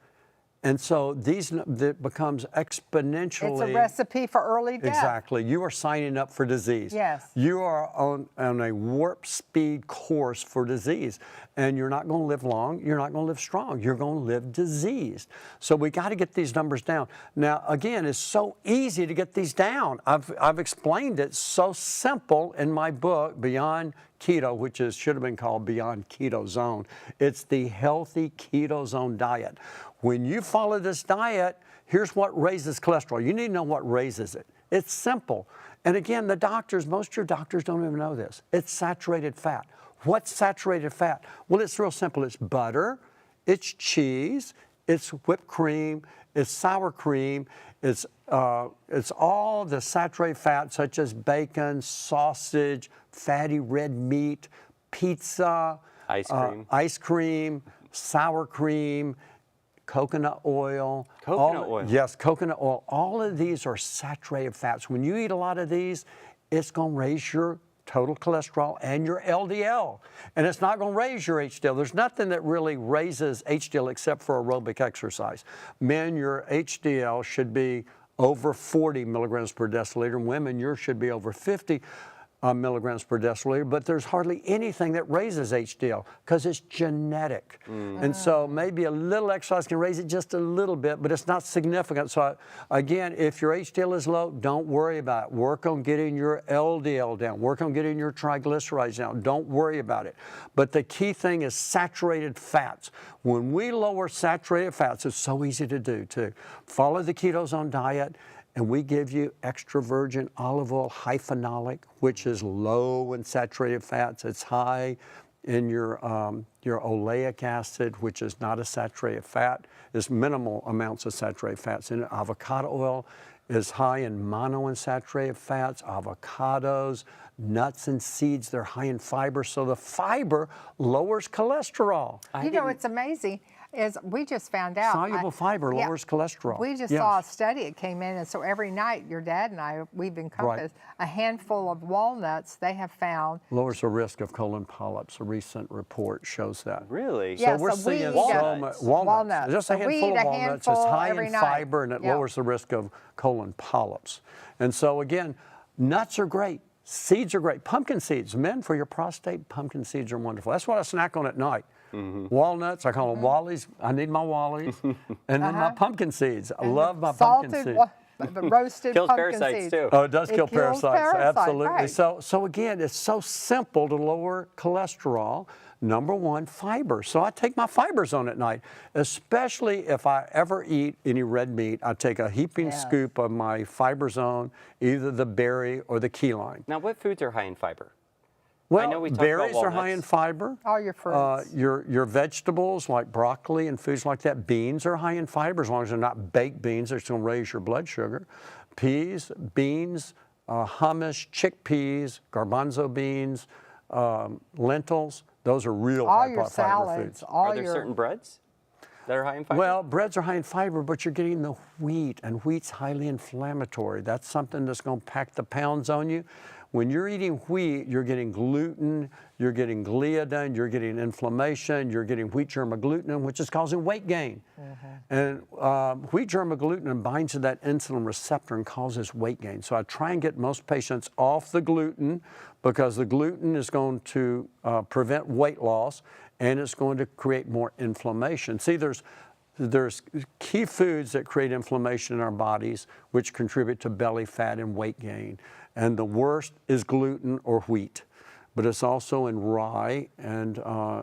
B: And so that becomes exponentially.
A: It's a recipe for early death.
B: Exactly. You are signing up for disease.
A: Yes.
B: You are on a warp speed course for disease. And you're not going to live long. You're not going to live strong. You're going to live diseased. So we got to get these numbers down. Now, again, it's so easy to get these down. I've explained it so simple in my book, Beyond Keto, which should have been called Beyond Keto Zone. It's the healthy keto zone diet. When you follow this diet, here's what raises cholesterol. You need to know what raises it. It's simple. And again, most of your doctors don't even know this. It's saturated fat. What's saturated fat? Well, it's real simple. It's butter, it's cheese, it's whipped cream, it's sour cream, it's all the saturated fat such as bacon, sausage, fatty red meat, pizza, ice cream, sour cream, coconut oil.
C: Coconut oil?
B: Yes, coconut oil. All of these are saturated fats. When you eat a lot of these, it's going to raise your total cholesterol and your LDL. And it's not going to raise your HDL. There's nothing that really raises HDL except for aerobic exercise. Men, your HDL should be over 40 milligrams per deciliter. Women, yours should be over 50 milligrams per deciliter, but there's hardly anything that raises HDL because it's genetic. And so maybe a little exercise can raise it just a little bit, but it's not significant. So again, if your HDL is low, don't worry about it. Work on getting your LDL down. Work on getting your triglycerides down. Don't worry about it. But the key thing is saturated fats. When we lower saturated fats, it's so easy to do too. Follow the keto zone diet, and we give you extra virgin olive oil, high phenolic, which is low in saturated fats. It's high in your oleic acid, which is not a saturated fat. There's minimal amounts of saturated fats in it. Avocado oil is high in monounsaturated fats. Avocados, nuts and seeds, they're high in fiber. So the fiber lowers cholesterol.
A: You know, it's amazing. We just found out.
B: Soluble fiber lowers cholesterol.
A: We just saw a study. It came in, and so every night, your dad and I, we've encompassed a handful of walnuts. They have found
B: lowers the risk of colon polyps. A recent report shows that.
C: Really?
A: Yeah,
B: so we're
A: so we
B: seeing
A: eat
B: so much walnuts. Just a
A: So we
B: handful
A: eat
B: of
A: a
B: walnuts. It's
A: handful
B: high
A: every
B: in
A: night.
B: fiber, and it lowers the risk of colon polyps. And so again, nuts are great. Seeds are great. Pumpkin seeds, men, for your prostate, pumpkin seeds are wonderful. That's what I snack on at night. Walnuts, I call them Wallies. I need my Wallies. And then my pumpkin seeds. I love my pumpkin seeds.
A: The roasted
C: Kills
A: pumpkin
C: parasites
A: seeds.
C: too.
B: Oh, it does kill
A: kills
B: parasites, absolutely.
A: right.
B: So again, it's so simple to lower cholesterol. Number one, fiber. So I take my fibers on at night, especially if I ever eat any red meat. I take a heaping scoop of my fiber zone, either the berry or the key lime.
C: Now, what foods are high in fiber?
B: Well,
C: know we talked
B: berries
C: about
B: are high in
C: walnuts.
B: fiber.
A: All your fruits.
B: Your vegetables like broccoli and foods like that. Beans are high in fiber as long as they're not baked beans. They're going to raise your blood sugar. Peas, beans, hummus, chickpeas, garbanzo beans, lentils. Those are real
A: all
B: high
A: your
B: fiber
A: salads,
B: foods.
A: all
C: Are there
A: your
C: certain breads that are high in fiber?
B: Well, breads are high in fiber, but you're getting the wheat, and wheat's highly inflammatory. That's something that's going to pack the pounds on you. When you're eating wheat, you're getting gluten, you're getting gliadin, you're getting inflammation, you're getting wheat germ agglutinin, which is causing weight gain. And wheat germ agglutinin binds to that insulin receptor and causes weight gain. So I try and get most patients off the gluten because the gluten is going to prevent weight loss and it's going to create more inflammation. See, there's key foods that create inflammation in our bodies, which contribute to belly fat and weight gain. And the worst is gluten or wheat, but it's also in rye. And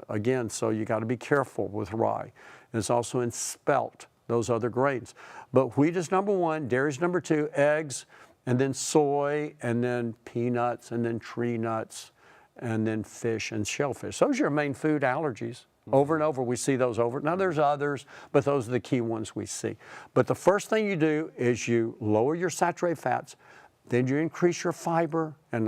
B: again, so you got to be careful with rye. And it's also in spelt, those other grains. But wheat is number one, dairy is number two, eggs, and then soy, and then peanuts, and then tree nuts, and then fish and shellfish. Those are your main food allergies. Over and over, we see those over. Now, there's others, but those are the key ones we see. But the first thing you do is you lower your saturated fats, then you increase your fiber, and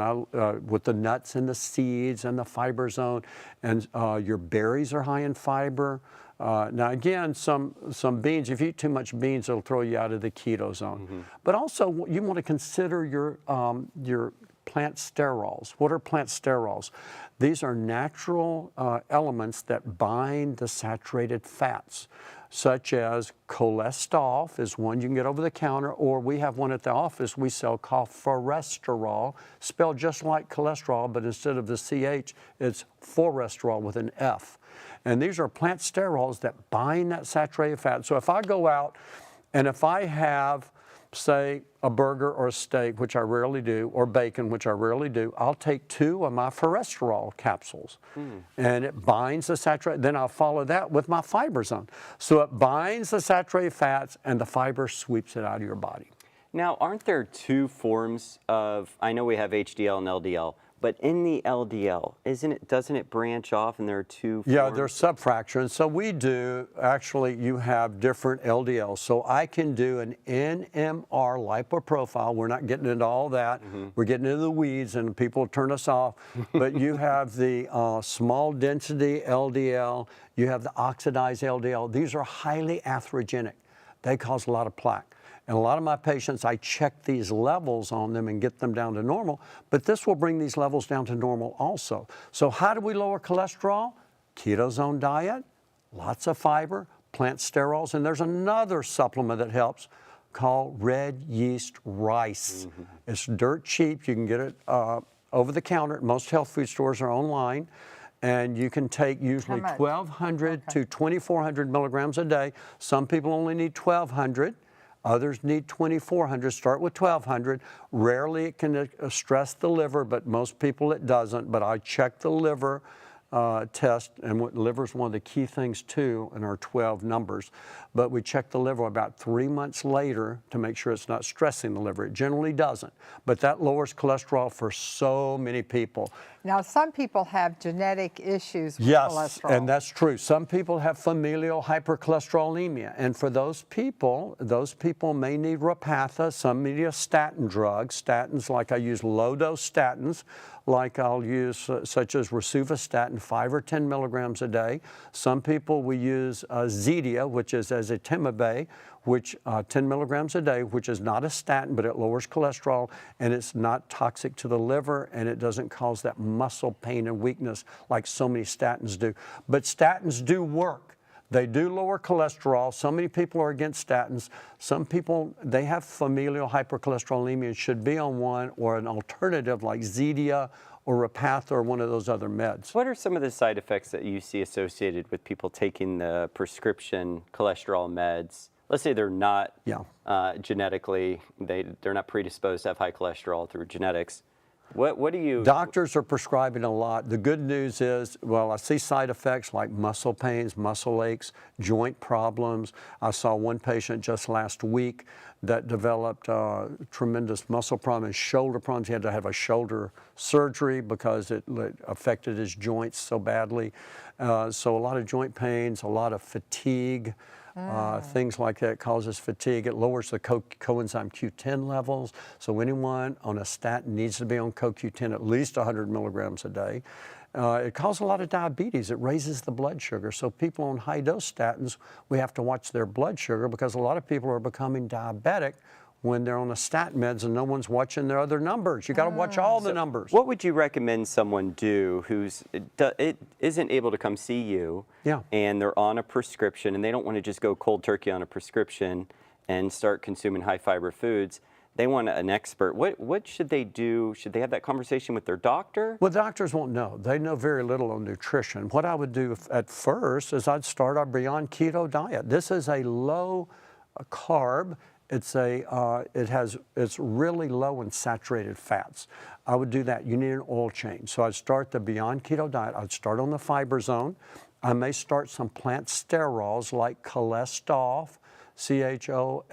B: with the nuts and the seeds and the fiber zone, and your berries are high in fiber. Now, again, some beans, if you eat too much beans, it'll throw you out of the keto zone. But also, you want to consider your plant sterols. What are plant sterols? These are natural elements that bind the saturated fats, such as cholesterol is one you can get over the counter, or we have one at the office we sell called forresterol, spelled just like cholesterol, but instead of the CH, it's forresterol with an F. And these are plant sterols that bind that saturated fat. So if I go out and if I have, say, a burger or a steak, which I rarely do, or bacon, which I rarely do, I'll take 2 of my forresterol capsules. And it binds the saturated, then I'll follow that with my fiber zone. So it binds the saturated fats and the fiber sweeps it out of your body.
C: Now, aren't there 2 forms of, I know we have HDL and LDL, but in the LDL, doesn't it branch off and there are 2 forms?
B: Yeah, there's subfractions. So we do, actually, you have different LDLs. So I can do an NMR lipoprofile. We're not getting into all that. We're getting into the weeds and people turn us off. But you have the small density LDL. You have the oxidized LDL. These are highly atherogenic. They cause a lot of plaque. And a lot of my patients, I check these levels on them and get them down to normal, but this will bring these levels down to normal also. So how do we lower cholesterol? Ketogene diet, lots of fiber, plant sterols, and there's another supplement that helps called red yeast rice. It's dirt cheap. You can get it over the counter. Most health food stores are online. And you can take usually 1,200 to 2,400 milligrams a day. Some people only need 1,200. Others need 2,400. Start with 1,200. Rarely it can stress the liver, but most people it doesn't. But I check the liver test, and liver is one of the key things too in our 12 numbers. But we check the liver about 3 months later to make sure it's not stressing the liver. It generally doesn't, but that lowers cholesterol for so many people.
A: Now, some people have genetic issues with
B: Yes,
A: cholesterol.
B: and that's true. Some people have familial hypercholesterolemia, and for those people may need Repatha. Some need a statin drug. Statins, like I use low-dose statins, like I'll use such as rosuvastatin, 5 or 10 milligrams a day. Some people we use Zetia, which is ezetimibe, which 10 milligrams a day, which is not a statin, but it lowers cholesterol, and it's not toxic to the liver, and it doesn't cause that muscle pain and weakness like so many statins do. But statins do work. They do lower cholesterol. So many people are against statins. Some people, they have familial hypercholesterolemia and should be on one or an alternative like Zetia or Repatha or one of those other meds.
C: What are some of the side effects that you see associated with people taking the prescription cholesterol meds? Let's say they're not genetically, they're not predisposed to have high cholesterol through genetics. What do you?
B: Doctors are prescribing a lot. The good news is, well, I see side effects like muscle pains, muscle aches, joint problems. I saw one patient just last week that developed tremendous muscle problems, shoulder problems. He had to have a shoulder surgery because it affected his joints so badly. So a lot of joint pains, a lot of fatigue. Things like that causes fatigue. It lowers the coenzyme Q10 levels. So anyone on a statin needs to be on CoQ10 at least 100 milligrams a day. It causes a lot of diabetes. It raises the blood sugar. So people on high-dose statins, we have to watch their blood sugar because a lot of people are becoming diabetic when they're on the statin meds and no one's watching their other numbers. You got to watch all the numbers.
C: What would you recommend someone do who's isn't able to come see you, and they're on a prescription and they don't want to just go cold turkey on a prescription and start consuming high-fiber foods? They want an expert. What should they do? Should they have that conversation with their doctor?
B: Well, doctors won't know. They know very little on nutrition. What I would do at first is I'd start our Beyond Keto diet. This is a low carb. It's really low in saturated fats. I would do that. You need an oil change. So I'd start the Beyond Keto diet. I'd start on the fiber zone. I may start some plant sterols like Cholestoff, Cholestoff,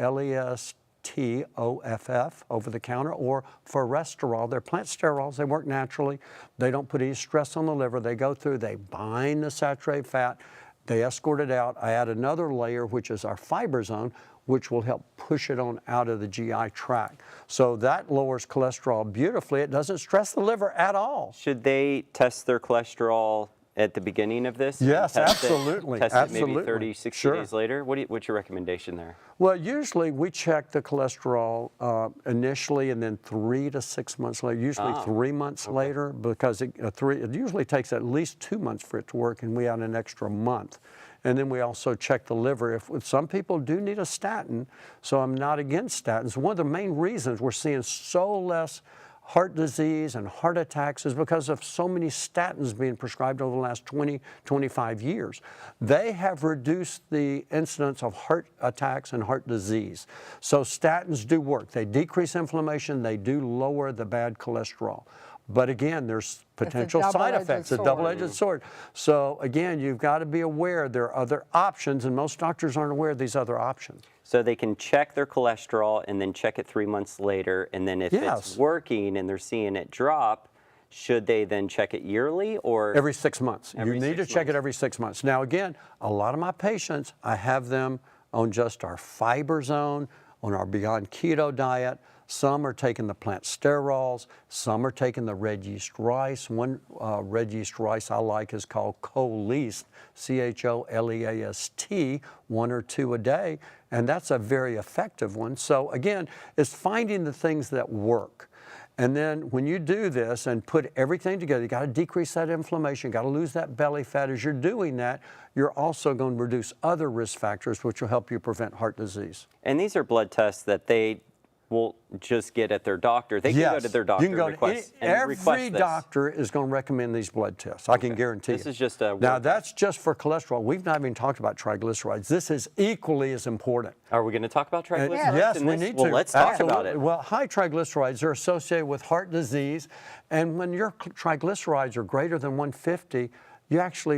B: over the counter, or Forresterol. They're plant sterols. They work naturally. They don't put any stress on the liver. They go through, they bind the saturated fat, they escort it out. I add another layer, which is our fiber zone, which will help push it on out of the GI tract. So that lowers cholesterol beautifully. It doesn't stress the liver at all.
C: Should they test their cholesterol at the beginning of this?
B: Yes, absolutely.
C: Test it maybe 30, 60 days
B: Sure.
C: later? What's your recommendation there?
B: Well, usually we check the cholesterol initially and then 3 to 6 months later, usually 3 months later, because it usually takes at least 2 months for it to work, and we add an extra month. And then we also check the liver. If some people do need a statin, so I'm not against statins. One of the main reasons we're seeing so less heart disease and heart attacks is because of so many statins being prescribed over the last 20, 25 years. They have reduced the incidence of heart attacks and heart disease. So statins do work. They decrease inflammation. They do lower the bad cholesterol. But again, there's potential side effects, a double-edged sword. So again, you've got to be aware there are other options, and most doctors aren't aware of these other options.
C: So they can check their cholesterol and then check it 3 months later, and then if it's working and they're seeing it drop, should they then check it yearly or?
B: Every 6 months. You need to check it every 6 months. Now again, a lot of my patients, I have them on just our fiber zone, on our Beyond Keto diet. Some are taking the plant sterols. Some are taking the red yeast rice. One red yeast rice I like is called Choleast, Choleast, 1 or 2 a day. And that's a very effective one. So again, it's finding the things that work. And then when you do this and put everything together, you got to decrease that inflammation, got to lose that belly fat. As you're doing that, you're also going to reduce other risk factors, which will help you prevent heart disease.
C: And these are blood tests that they will just get at their doctor. They can go to their doctor
B: you can go
C: and request,
B: every doctor is going to recommend these blood tests. I can guarantee you.
C: This is just a
B: now that's just for cholesterol. We've not even talked about triglycerides. This is equally as important.
C: Are we going to talk about triglycerides?
B: Yes, we need to.
C: Well, let's talk about it.
B: Well, high triglycerides are associated with heart disease, and when your triglycerides are greater than 150,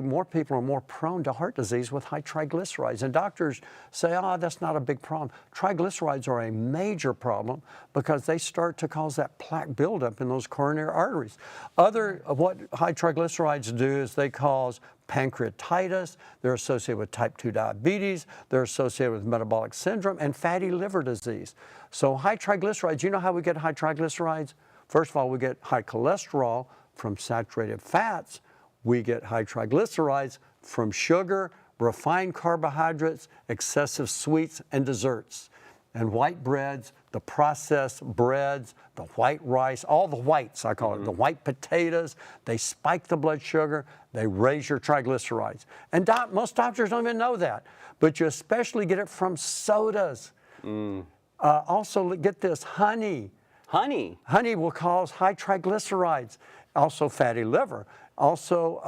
B: more people are more prone to heart disease with high triglycerides. And doctors say, that's not a big problem. Triglycerides are a major problem because they start to cause that plaque buildup in those coronary arteries. What high triglycerides do is they cause pancreatitis, they're associated with type 2 diabetes, they're associated with metabolic syndrome and fatty liver disease. So high triglycerides, you know how we get high triglycerides? First of all, we get high cholesterol from saturated fats. We get high triglycerides from sugar, refined carbohydrates, excessive sweets, and desserts. And white breads, the processed breads, the white rice, all the whites, I call it, the white potatoes, they spike the blood sugar, they raise your triglycerides. And most doctors don't even know that, but you especially get it from sodas. Also, get this, honey.
C: Honey?
B: Honey will cause high triglycerides, also fatty liver. Also,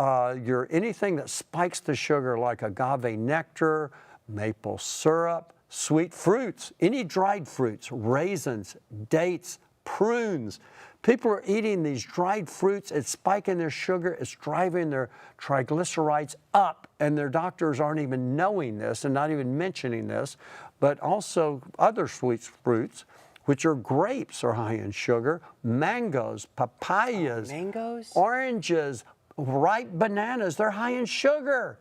B: anything that spikes the sugar like agave nectar, maple syrup, sweet fruits, any dried fruits, raisins, dates, prunes. People are eating these dried fruits. It's spiking their sugar. It's driving their triglycerides up. And their doctors aren't even knowing this and not even mentioning this. But also other sweet fruits, which are grapes, are high in sugar. Mangoes, papayas,
C: Mangoes?
B: oranges, ripe bananas, they're high in sugar.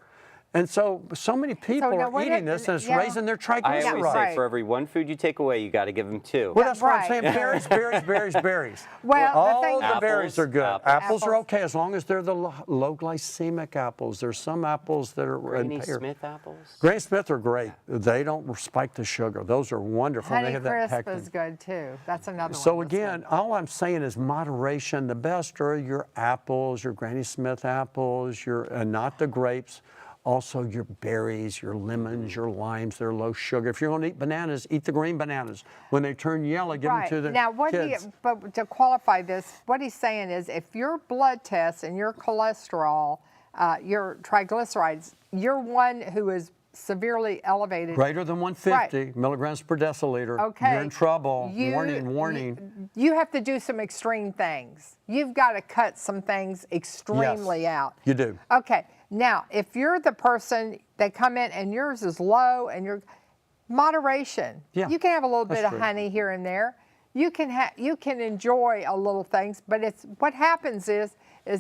B: And so many people
A: now
B: are
A: what
B: eating this, and it's
A: yeah.
B: raising their
C: I always
B: triglycerides.
C: say for every one food you take away, you got to give them 2.
B: Well, that's why I'm
A: right.
B: saying berries, berries, berries, berries.
A: Well, the
B: all
A: thing-
B: the berries are good.
C: Apples.
B: Apples are okay as long as they're the low glycemic apples. There's some apples that are
C: Granny Smith apples?
B: Granny Smith are great. They don't spike the sugar. Those are wonderful. They
A: Honey
B: have that
A: Crisp
B: pectin.
A: is good too. That's another one.
B: So
A: that's
B: again, all I'm saying is moderation. The best are your apples, your Granny Smith apples, and not the grapes. Also your berries, your lemons, your limes, they're low sugar. If you're going to eat bananas, eat the green bananas. When they turn yellow, give them to the
A: now,
B: kids.
A: but to qualify this, what he's saying is if your blood tests and your cholesterol, your triglycerides, you're one who is severely elevated.
B: Greater than 150 milligrams per deciliter,
A: Okay.
B: you're in trouble. Warning, warning.
A: You have to do some extreme things. You've got to cut some things extremely out.
B: You do.
A: Okay. Now, if you're the person that come in and yours is low and you're moderation,
B: Yeah,
A: you can have a little bit
B: that's
A: of
B: true.
A: honey here and there. You can enjoy a little things, but it's what happens is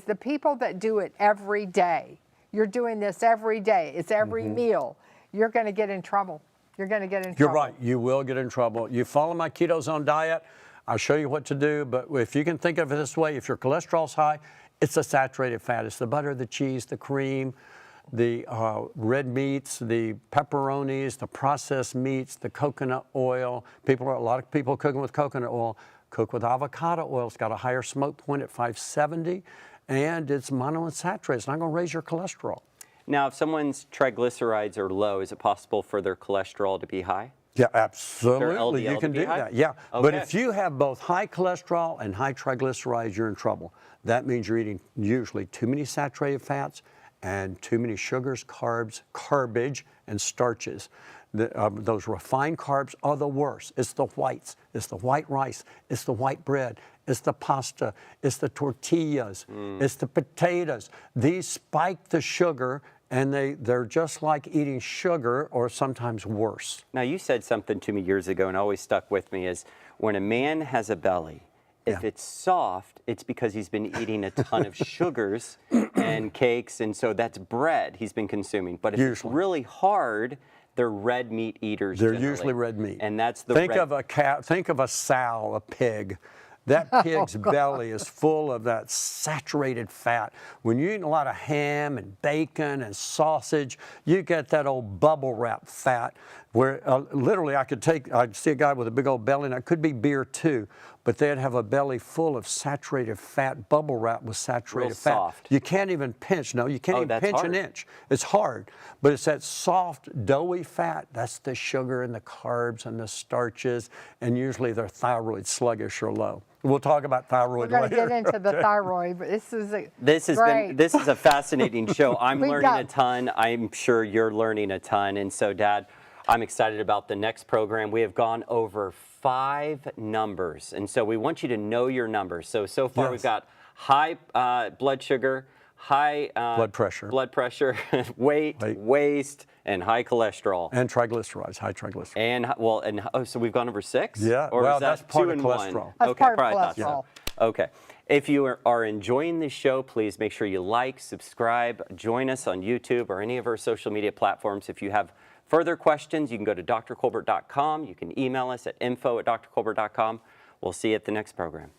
A: the people that do it every day. You're doing this every day. It's every meal. You're going to get in trouble. You're going to get in trouble.
B: You're right. You will get in trouble. You follow my ketozone diet, I'll show you what to do. But if you can think of it this way, if your cholesterol's high, it's a saturated fat. It's the butter, the cheese, the cream, the red meats, the pepperonis, the processed meats, the coconut oil. A lot of people cooking with coconut oil cook with avocado oil. It's got a higher smoke point at 570, and it's monounsaturated. It's not going to raise your cholesterol.
C: Now, if someone's triglycerides are low, is it possible for their cholesterol to be high?
B: Yeah, absolutely.
C: LDL
B: You can
C: to be
B: do
C: high?
B: that. Yeah.
C: Okay.
B: But if you have both high cholesterol and high triglycerides, you're in trouble. That means you're eating usually too many saturated fats and too many sugars, carbs, garbage, and starches. Those refined carbs are the worst. It's the whites. It's the white rice. It's the white bread. It's the pasta. It's the tortillas. It's the potatoes. These spike the sugar, and they're just like eating sugar, or sometimes worse.
C: Now, you said something to me years ago and always stuck with me is when a man has a belly, if it's soft, it's because he's been eating a ton of sugars and cakes, and so that's bread he's been consuming. But if it's really hard, they're red meat eaters.
B: They're
C: generally.
B: usually red meat.
C: And that's the
B: Think
C: red.
B: of a cat. Think of a sow, a pig. That pig's belly is full of that saturated fat. When you eat a lot of ham and bacon and sausage, you get that old bubble wrap fat where literally I'd see a guy with a big old belly, and it could be beer too, but they'd have a belly full of saturated fat, bubble wrap with saturated fat.
C: Soft.
B: You can't even pinch. No, you can't even
C: that's
B: pinch
C: hard.
B: an inch. It's hard, but it's that soft, doughy fat. That's the sugar and the carbs and the starches, and usually their thyroid sluggish or low. We'll talk about thyroid
A: We're
B: later.
A: going to get into the thyroid, but this is great.
C: This is a fascinating show. I'm
A: We've
C: learning
A: got-
C: a ton. I'm sure you're learning a ton. And so, Dad, I'm excited about the next program. We have gone over 5 numbers, and so we want you to know your numbers. So far
B: Yes.
C: we've got high blood sugar, high
B: Blood pressure.
C: weight, waist, and high cholesterol.
B: And triglycerides, high triglycerides.
C: And so we've gone over 6?
B: Yeah,
C: Or
B: well,
C: is that
B: that's part
C: 2
B: of
C: and 1?
B: cholesterol.
A: That's
C: Okay,
A: part of
C: probably thought so.
A: cholesterol.
C: Okay. If you are enjoying this show, please make sure you like, subscribe, join us on YouTube or any of our social media platforms. If you have further questions, you can go to drcolbert.com. You can email us at info@drcolbert.com. We'll see you at the next program.